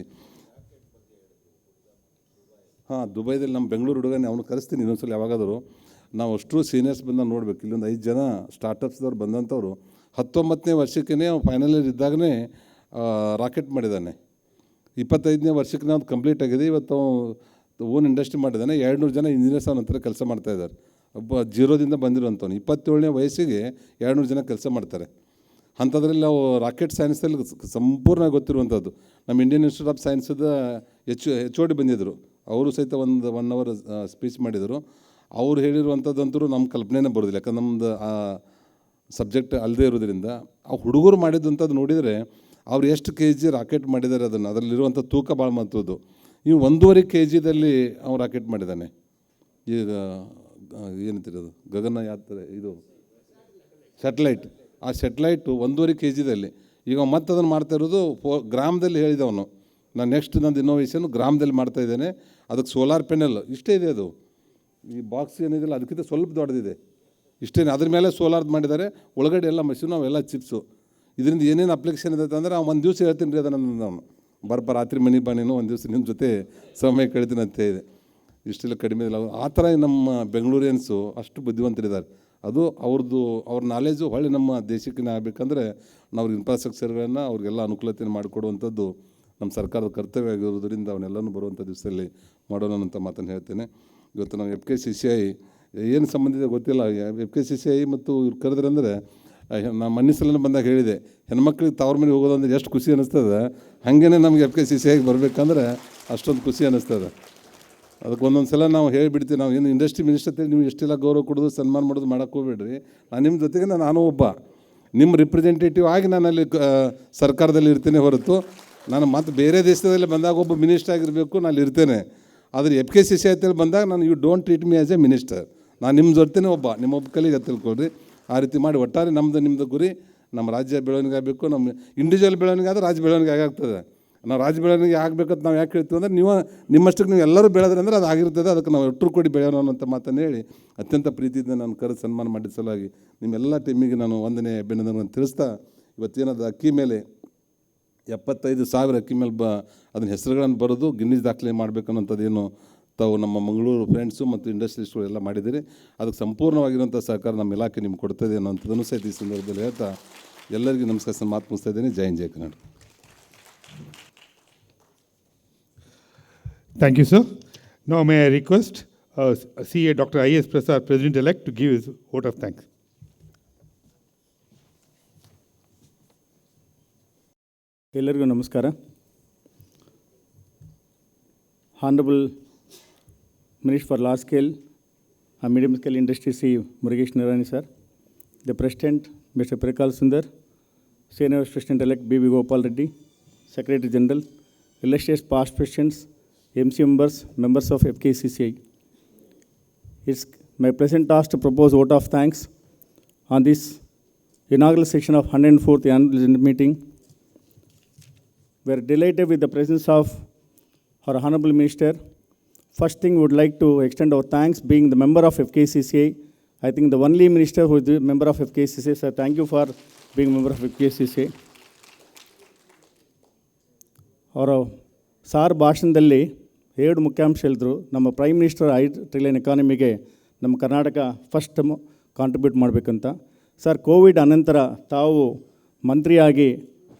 ಹಾಂ, ದುಬೈದಲ್ಲಿ ನಮ್ಮ ಬೆಂಗಳೂರು ಹುಡುಗನೇ ಅವನು ಕರೆಸ್ತೀನಿ ಇನ್ನೊಂದ್ಸಲ ಯಾವಾಗಾದರೂ. ನಾವು ಅಷ್ಟು ಸೀನಿಯರ್ಸ್ ಬಂದ ನೋಡ್ಬೇಕು. ಇಲ್ಲೊಂದು 5 ಜನ ಸ್ಟಾರ್ಟಪ್ಸ್ದವ್ರು ಬಂದಂಥವ್ರು 19ನೇ ವರ್ಷಕ್ಕೇ ಅವ್ನು ಫೈನಲ್ ಇಯರ್ ಇದ್ದಾಗಲೇ ರಾಕೆಟ್ ಮಾಡಿದ್ದಾನೆ. 25ನೇ ವರ್ಷಕ್ಕೆ ನಾವು ಕಂಪ್ಲೀಟ್ ಆಗಿದೆ. ಇವತ್ತು ಓನ್ ಇಂಡಸ್ಟ್ರಿ ಮಾಡಿದ್ದಾನೆ. 200 ಜನ ಇಂಜಿನಿಯರ್ಸ್ ಅವನ ಹತ್ರ ಕೆಲಸ ಮಾಡ್ತಾಯಿದ್ದಾರೆ. ಒಬ್ಬ ಜೀರೋದಿಂದ ಬಂದಿರೋಂಥವ್ನು 27ನೇ ವಯಸ್ಸಿಗೆ 200 ಜನ ಕೆಲಸ ಮಾಡ್ತಾರೆ. ಅಂಥದ್ರಲ್ಲಿ ನಾವು ರಾಕೆಟ್ ಸೈನ್ಸಲ್ಲಿ ಸಂಪೂರ್ಣ ಗೊತ್ತಿರುವಂಥದ್ದು. ನಮ್ಮ ಇಂಡಿಯನ್ ಇನ್ಸ್ಟಿಟ್ಯೂಟ್ ಆಫ್ ಸೈನ್ಸದ HOD ಬಂದಿದ್ದರು. ಅವರು ಸಹಿತ 1 ಅವರ್ ಸ್ಪೀಚ್ ಮಾಡಿದರು. ಅವ್ರು ಹೇಳಿರುವಂಥದ್ದಂತೂ ನಮ್ಮ ಕಲ್ಪನೆನೇ ಬರೋದಿಲ್ಲ. ಯಾಕಂದ್ರೆ ನಮ್ಮದು ಸಬ್ಜೆಕ್ಟ್ ಅಲ್ಲದೇ ಇರೋದ್ರಿಂದ ಆ ಹುಡುಗರು ಮಾಡಿದಂಥದ್ದು ನೋಡಿದರೆ ಅವ್ರು ಎಷ್ಟು KG ರಾಕೆಟ್ ಮಾಡಿದ್ದಾರೆ, ಅದರಲ್ಲಿರುವಂಥ ತೂಕ ಭಾಳ ಮಹತ್ವದ್ದು. ಇವು 1.5 KGದಲ್ಲಿ ಅವ್ನು ರಾಕೆಟ್ ಮಾಡಿದ್ದಾನೆ. ಈಗ ಏನಂತಿರೋದು ಗಗನ ಯಾತ್ರೆ, ಇದು ಸ್ಯಾಟಲೈಟ್. ಆ ಸ್ಯಾಟಲೈಟು 1.5 KGದಲ್ಲಿ. ಈಗ ಮತ್ತೆ ಅದನ್ನು ಮಾಡ್ತಾ ಇರೋದು ಗ್ರಾಮದಲ್ಲಿ ಹೇಳಿದವನು. ನಾನು ನೆಕ್ಸ್ಟ್ ನಂದು ಇನ್ನೋವೇಷನ್ ಗ್ರಾಮದಲ್ಲಿ ಮಾಡ್ತಾಯಿದ್ದೇನೆ. ಅದಕ್ಕೆ ಸೋಲಾರ್ ಪ್ಯಾನೆಲ್ ಇಷ್ಟೇ ಇದೆ. ಅದು ಈ ಬಾಕ್ಸ್ ಏನಿದೆಯಲ್ಲ ಅದಕ್ಕಿಂತ ಸ್ವಲ್ಪ ದೊಡ್ಡದಿದೆ, ಇಷ್ಟೇ. ಅದ್ರ ಮೇಲೆ ಸೋಲಾರ್ದು ಮಾಡಿದ್ದಾರೆ. ಒಳಗಡೆ ಎಲ್ಲ ಮಷೀನು, ಅವೆಲ್ಲ ಚಿಪ್ಸು. ಇದರಿಂದ ಏನೇನು ಅಪ್ಲಿಕೇಶನ್ ಇದೆ ಅಂದರೆ ಒಂದು ದಿವಸ ಹೇಳ್ತೀನಿ ರೀ ಅದನ್ನು. ನಾನು ರಾತ್ರಿ ಮನೆಗೆ ಬಾ, ನೀನು ಒಂದು ದಿವಸ ನಿಮ್ಮ ಜೊತೆ ಸಮಯ ಕಳಿತೀನಿ ಅಂತ ಇದೆ. ಇಷ್ಟೆಲ್ಲ ಕಡಿಮೆ ಇಲ್ಲ. ಆ ಥರ ನಮ್ಮ ಬೆಂಗಳೂರಿಯನ್ಸು ಅಷ್ಟು ಬುದ್ಧಿವಂತರಿದ್ದಾರೆ. ಅದು ಅವ್ರ ನಾಲೆಜು ಹೊಳ್ಳಿ ನಮ್ಮ ದೇಶಕ್ಕೆ ಆಗಬೇಕಂದ್ರೆ ನಾವು ಇನ್ಫ್ರಾಸ್ಟ್ರಕ್ಚರ್ಗಳನ್ನು ಅವ್ರಿಗೆಲ್ಲ ಅನುಕೂಲತೆಯನ್ನು ಮಾಡಿಕೊಡುವಂಥದ್ದು ನಮ್ಮ ಸರ್ಕಾರದ ಕರ್ತವ್ಯ ಆಗಿರೋದ್ರಿಂದ ಅವನ್ನೆಲ್ಲನೂ ಬರುವಂಥ ದಿವಸದಲ್ಲಿ ಮಾಡೋಣ ಅಂತ ಮಾತನ್ನು ಹೇಳ್ತೇನೆ. ಇವತ್ತು ನಾವು FKCCI ಏನು ಸಂಬಂಧ ಇದೆ ಗೊತ್ತಿಲ್ಲ. FKCCI ಮತ್ತು ಇವ್ರು ಕರೆದ್ರಂದರೆ ನಾನು ಮನ್ನಿಸಲನ್ನು ಬಂದಾಗ ಹೇಳಿದೆ, ಹೆಣ್ಮಕ್ಳಿಗೆ ತವ್ರ ಮನೆಗೆ ಹೋಗೋದಂದ್ರೆ ಎಷ್ಟು ಖುಷಿ ಅನ್ನಿಸ್ತದೆ, ಹಾಗೇ ನಮಗೆ FKCCIಗೆ ಬರಬೇಕಂದ್ರೆ ಅಷ್ಟೊಂದು ಖುಷಿ ಅನ್ನಿಸ್ತದೆ. ಅದಕ್ಕೆ ಒಂದೊಂದು ಸಲ ನಾವು ಹೇಳಿಬಿಡ್ತೀವಿ, ನಾವು ಏನು ಇಂಡಸ್ಟ್ರಿ ಮಿನಿಸ್ಟರ್ ನೀವು ಎಷ್ಟೆಲ್ಲ ಗೌರವ ಕೊಡೋದು, ಸನ್ಮಾನ ಮಾಡೋದು ಮಾಡೋಕ್ಕೆ ಹೋಗ್ಬೇಡ್ರಿ. ನಾನು ನಿಮ್ಮ ಜೊತೆಗೆ ನಾನು ಒಬ್ಬ ನಿಮ್ಮ ರಿಪ್ರೆಸೆಂಟೇಟಿವ್ ಆಗಿ ನಾನು ಅಲ್ಲಿ ಸರ್ಕಾರದಲ್ಲಿ ಇರ್ತೇನೆ ಹೊರತು ನಾನು ಮತ್ತು ಬೇರೆ ದೇಶದಲ್ಲಿ ಬಂದಾಗ ಒಬ್ಬ ಮಿನಿಸ್ಟರ್ ಆಗಿರಬೇಕು, ನಾನು ಇರ್ತೇನೆ. ಆದರೆ FKCCI ಅಂತೇಳಿ ಬಂದಾಗ ನಾನು you don't treat me as a minister. ನಾನು ನಿಮ್ಮ ಜೊತೆನೇ ನಿಮ್ಮ ಒಬ್ಬ ಕಲಿಗೆ ತಿಳ್ಕೊಳ್ರಿ. ಆ ರೀತಿ ಮಾಡಿ ಒಟ್ಟಾರೆ ನಿಮ್ಮದು ಗುರಿ ನಮ್ಮ ರಾಜ್ಯ ಬೆಳವಣಿಗೆ ಆಗಬೇಕು. ನಮ್ಮ ಇಂಡಿವಿಜುವಲ್ ಬೆಳವಣಿಗೆ ಆದರೆ ರಾಜ್ಯ ಬೆಳವಣಿಗೆ ಆಗಾಗ್ತದೆ. ನಾವು ರಾಜ್ಯ ಬೆಳವಣಿಗೆ ಆಗಬೇಕಂತ ನಾವು ಯಾಕೆ ಹೇಳ್ತೀವಿ ಅಂದರೆ ನಿಮ್ಮಷ್ಟಕ್ಕೆ ನೀವು ಎಲ್ಲರೂ ಬೆಳೆದ್ರೆ ಅಂದರೆ ಅದು ಆಗಿರ್ತದೆ. ಅದಕ್ಕೆ ನಾವು ಒಟ್ಟರು ಕೂಡಿ ಬೆಳೆಯೋಣ ಅನ್ನೋಂಥ ಮಾತನ್ನು ಹೇಳಿ ಅತ್ಯಂತ ಪ್ರೀತಿಯಿಂದ ನಾನು ಕರೆದು ಸನ್ಮಾನ ಮಾಡಿದ ಸಲುವಾಗಿ ನಿಮ್ಮೆಲ್ಲ ಟೀಮಿಗೆ ನಾನು ವಂದನೆ ಅಭಿನಂದನೆಗಳನ್ನು ತಿಳಿಸ್ತಾ, ಇವತ್ತೇನದು ಅಕ್ಕಿ ಮೇಲೆ 75,000 ಅಕ್ಕಿ ಮೇಲೆ ಅದನ್ನ ಹೆಸರುಗಳನ್ನು ಬರೆದು ಗಿನ್ನಿಸ್ ದಾಖಲೆ ಮಾಡಬೇಕನ್ನೋಂಥದ್ದೇನು ತಾವು ನಮ್ಮ ಮಂಗಳೂರು ಫ್ರೆಂಡ್ಸು ಮತ್ತು ಇಂಡಸ್ಟ್ರಿಸ್ಟ್ಗಳು ಎಲ್ಲ ಮಾಡಿದ್ದೀರಿ. ಅದಕ್ಕೆ ಸಂಪೂರ್ಣವಾಗಿರುವಂಥ ಸಹಕಾರ ನಮ್ಮ ಇಲಾಖೆ ನಿಮ್ಗೆ ಕೊಡ್ತಾಯಿದೆ ಅನ್ನೋಂಥದ್ದನ್ನು ಸಹಿತ ಈ ಸಂದರ್ಭದಲ್ಲಿ ಹೇಳ್ತಾ ಎಲ್ಲರಿಗೂ ನಮಸ್ಕಾರ ಮಾತು ಮುಗಿಸ್ತಾ ಇದ್ದೀನಿ. ಜೈ ಹಿಂದ್, ಜೈ Karnataka. Thank you, sir. Now may I request CA Dr. I.S. Prasad, President-elect, to give his vote of thanks. ಎಲ್ಲರಿಗೂ ನಮಸ್ಕಾರ. Honorable Minister for Large Scale and Medium Scale Industry, Sri Murugesh Nirani sir, the President, Mr. Prikal Sundar, Senior Vice President-elect B.V. Gopal Reddy, Secretary General, illustrious past presidents, MC members, members of FKCCI. It's my present task to propose vote of thanks on this inaugural session of 104th annual general meeting. We are delighted with the presence of our Honorable Minister. First thing, we would like to extend our thanks being the member of FKCCI. I think the only minister who is the member of FKCCI. Sir, thank you for being a member of FKCCI. ಅವರ sir ಭಾಷಣದಲ್ಲಿ 2 ಮುಖ್ಯಾಂಶ ಹೇಳಿದ್ರು. ನಮ್ಮ prime minister 5 trillion ಎಕಾನಮಿಗೆ ನಮ್ಮ Karnataka first contribute ಮಾಡಬೇಕಂತ. Sir, Covid ಅನಂತರ ತಾವು ಮಂತ್ರಿಯಾಗಿ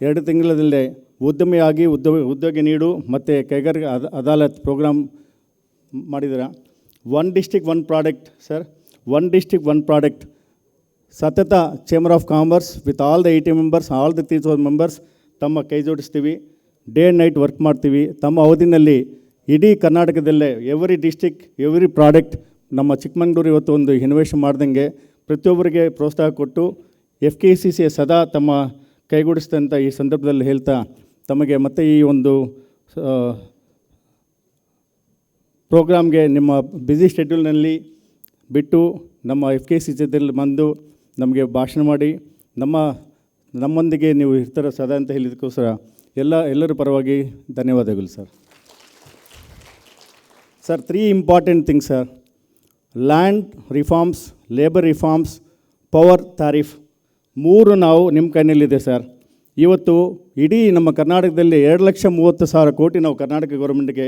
2 ತಿಂಗಳಲ್ಲೇ ಉದ್ಯಮಿಯಾಗಿ ಉದ್ಯೋಗ ನೀಡು ಮತ್ತು ಕೈಗಾರಿಕಾ ಅದಾಲತ್ ಪ್ರೋಗ್ರಾಮ್ ಮಾಡಿದ್ದೀರಾ. 1 district 1 product, sir. 1 district 1 product. ಸತತ chamber of commerce with all the 80 members, all the 3,000 members ತಮ್ಮ ಕೈ ಜೋಡಿಸ್ತೀವಿ. ಡೇ ಆ್ಯಂಡ್ ನೈಟ್ ವರ್ಕ್ ಮಾಡ್ತೀವಿ. ತಮ್ಮ ಅವಧಿನಲ್ಲಿ ಇಡೀ ಕರ್ನಾಟಕದಲ್ಲೇ ಎವ್ರಿ ಡಿಸ್ಟಿಕ್ ಎವ್ರಿ ಪ್ರಾಡಕ್ಟ್ ನಮ್ಮ ಚಿಕ್ಕಮಗಳೂರು ಇವತ್ತು ಒಂದು ಇನ್ವೇಷನ್ ಮಾಡ್ದಂಗೆ ಪ್ರತಿಯೊಬ್ಬರಿಗೆ ಪ್ರೋತ್ಸಾಹ ಕೊಟ್ಟು FKCCI ಸದಾ ತಮ್ಮ ಕೈಗೂಡಿಸ್ತಂತ ಈ ಸಂದರ್ಭದಲ್ಲಿ ಹೇಳ್ತಾ ತಮಗೆ ಮತ್ತು ಈ ಒಂದು ಪ್ರೋಗ್ರಾಮ್ಗೆ ನಿಮ್ಮ ಬ್ಯುಸಿ ಶೆಡ್ಯೂಲ್ನಲ್ಲಿ ಬಿಟ್ಟು ನಮ್ಮ FKCCIದಲ್ಲಿ ಬಂದು ನಮಗೆ ಭಾಷಣ ಮಾಡಿ ನಮ್ಮೊಂದಿಗೆ ನೀವು ಇರ್ತಾರ ಸದಾ ಅಂತ ಹೇಳಿದಕ್ಕೋಸ್ಕರ ಎಲ್ಲರ ಪರವಾಗಿ ಧನ್ಯವಾದಗಳು sir. Sir 3 important things sir. Land reforms, labour reforms, power tariff 3 ನಾವು ನಿಮ್ಮ ಕೈನಲ್ಲಿದೆ ಸರ್. ಇವತ್ತು ಇಡೀ ನಮ್ಮ ಕರ್ನಾಟಕದಲ್ಲಿ 2,30,000 ಕೋಟಿ ನಾವು ಕರ್ನಾಟಕ ಗೌರ್ಮೆಂಟ್ಗೆ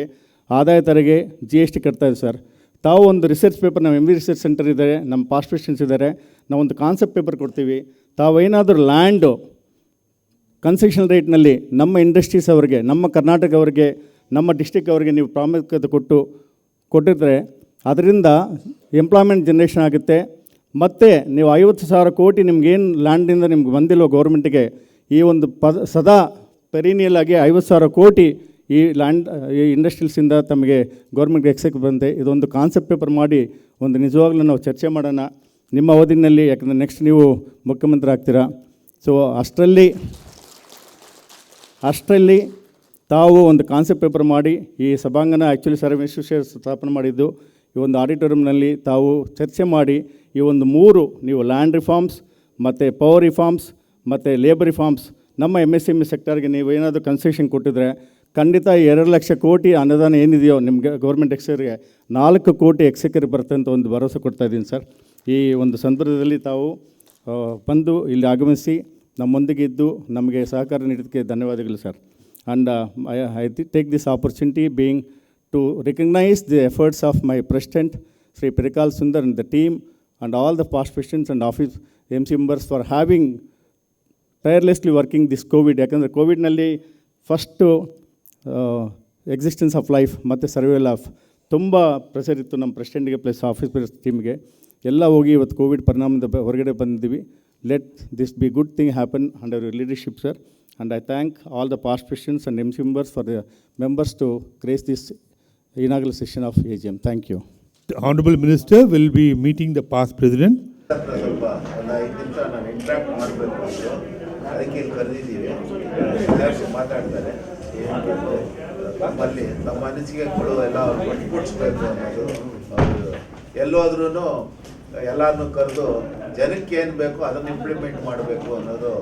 ಆದಾಯ ತೆರಿಗೆ GST ಕಟ್ತಾಯಿದ್ದೀವಿ ಸರ್. ತಾವು ಒಂದು ರಿಸರ್ಚ್ ಪೇಪರ್, ನಮ್ಮ MV ರಿಸರ್ಚ್ ಸೆಂಟರ್ ಇದ್ದಾರೆ, ನಮ್ಮ ಪಾಸ್ಟ್ ಪೇಷನ್ಸ್ ಇದ್ದಾರೆ, ನಾವೊಂದು ಕಾನ್ಸೆಪ್ಟ್ ಪೇಪರ್ ಕೊಡ್ತೀವಿ. ತಾವೇನಾದರೂ ಲ್ಯಾಂಡು ಕನ್ಸೆಷನ್ ರೇಟ್ನಲ್ಲಿ ನಮ್ಮ ಇಂಡಸ್ಟ್ರೀಸ್ ಅವರಿಗೆ, ನಮ್ಮ ಕರ್ನಾಟಕ ಅವರಿಗೆ, ನಮ್ಮ ಡಿಸ್ಟಿಕ್ ಅವರಿಗೆ ನೀವು ಪ್ರಾಮುಖ್ಯತೆ ಕೊಟ್ಟಿದ್ರೆ ಅದರಿಂದ ಎಂಪ್ಲಾಯ್ಮೆಂಟ್ ಜನ್ರೇಷನ್ ಆಗುತ್ತೆ. ಮತ್ತು ನೀವು 50,000 ಕೋಟಿ ನಿಮ್ಗೇನು ಲ್ಯಾಂಡಿಂದ ನಿಮ್ಗೆ ಬಂದಿಲ್ವ ಗೌರ್ಮೆಂಟಿಗೆ, ಈ ಒಂದು ಸದಾ ಪೆರಿನಿಯಲ್ ಆಗಿ 50,000 ಕೋಟಿ ಈ ಲ್ಯಾಂಡ್ ಈ ಇಂಡಸ್ಟ್ರೀಸಿಂದ ತಮಗೆ ಗೌರ್ಮೆಂಟ್ಗೆ ಎಕ್ಸೆಕ್ ಬಂದೆ. ಇದೊಂದು ಕಾನ್ಸೆಪ್ಟ್ ಪೇಪರ್ ಮಾಡಿ ಒಂದು ನಿಜವಾಗ್ಲೂ ನಾವು ಚರ್ಚೆ ಮಾಡೋಣ ನಿಮ್ಮ ಅವಧಿನಲ್ಲಿ, ಯಾಕಂದರೆ ನೆಕ್ಸ್ಟ್ ನೀವು ಮುಖ್ಯಮಂತ್ರಿ ಆಗ್ತೀರಾ. ಸೊ ಅಷ್ಟರಲ್ಲಿ ತಾವು ಒಂದು ಕಾನ್ಸೆಪ್ಟ್ ಪೇಪರ್ ಮಾಡಿ ಈ ಸಭಾಂಗಣ ಆ್ಯಕ್ಚುಲಿ ಸರ್ ವಿಶ್ವೇಶ್ವರಯ್ಯ ಸ್ಥಾಪನೆ ಮಾಡಿದ್ದು ಈ ಒಂದು ಆಡಿಟೋರಿಯಂನಲ್ಲಿ ತಾವು ಚರ್ಚೆ ಮಾಡಿ ಈ ಒಂದು 3 ನೀವು ಲ್ಯಾಂಡ್ ರಿಫಾರ್ಮ್ಸ್ ಮತ್ತು ಪವರ್ ರಿಫಾರ್ಮ್ಸ್ ಮತ್ತು ಲೇಬರ್ ರಿಫಾರ್ಮ್ಸ್ ನಮ್ಮ MSME ಸೆಕ್ಟರ್ಗೆ ನೀವು ಏನಾದರೂ ಕನ್ಸೆಷನ್ ಕೊಟ್ಟಿದ್ರೆ ಖಂಡಿತ 2 ಲಕ್ಷ ಕೋಟಿ ಅನುದಾನ ಏನಿದೆಯೋ ನಿಮಗೆ ಗೌರ್ಮೆಂಟ್ ಎಕ್ಸೆಕ್ಟರ್ಗೆ 4 ಕೋಟಿ ಎಕ್ಸೆಕ್ಟರ್ ಬರುತ್ತೆ ಅಂತ ಒಂದು ಭರವಸೆ ಕೊಡ್ತಾಯಿದ್ದೀನಿ ಸರ್. ಈ ಒಂದು ಸಂದರ್ಭದಲ್ಲಿ ತಾವು ಬಂದು ಇಲ್ಲಿ ಆಗಮಿಸಿ ನಮ್ಮೊಂದಿಗೆ ಇದ್ದು ನಮಗೆ ಸಹಕಾರ ನೀಡೋದಕ್ಕೆ ಧನ್ಯವಾದಗಳು sir. And I take this opportunity being to recognise the efforts of my president Shri Pirikal Sundar and the team and all the past presidents and office MC members for having tirelessly working this covid. ಯಾಕಂದರೆ ಕೋವಿಡ್ನಲ್ಲಿ first existence of life ಮತ್ತು survival of ತುಂಬ pressure ಇತ್ತು ನಮ್ಮ ಪ್ರೆಸಿಡೆಂಟ್ಗೆ plus office ಟೀಮ್ಗೆ ಎಲ್ಲ ಹೋಗಿ ಇವತ್ತು ಕೋವಿಡ್ ಪರಿಣಾಮದ ಹೊರಗಡೆ ಬಂದಿದ್ದೀವಿ. Let this be good thing happen under your leadership sir. And I thank all the past presidents and MC members for the members to grace this inaugural session of AGM. Thank you. The Honorable Minister will be meeting the past president. ಸ್ವಲ್ಪ ಒಂದು 5 ನಿಮಿಷ ನಾನು interact ಮಾಡಬೇಕು ಅಂದರು, ಅದಕ್ಕೆ ಇಲ್ಲಿ ಕರೆದಿದ್ದೀವಿ. ಮಾತಾಡ್ತಾರೆ ನಮ್ಮಲ್ಲಿ ನಮ್ಮ ಅನಿಸಿಕೆಗಳು ಎಲ್ಲ ಅವ್ರು ಒಟ್ಟುಗೂಡಿಸ್ಬೇಕು ಅನ್ನೋದು, ಅವರು ಎಲ್ಲೋದ್ರೂ ಎಲ್ಲರನ್ನೂ ಕರೆದು ಜನಕ್ಕೆ ಏನು ಬೇಕೋ ಅದನ್ನು ಇಂಪ್ಲಿಮೆಂಟ್ ಮಾಡಬೇಕು ಅನ್ನೋದು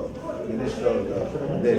ಮಿನಿಸ್ಟರ್ ಅವ್ರದ್ದು ಉದ್ದೇಶ.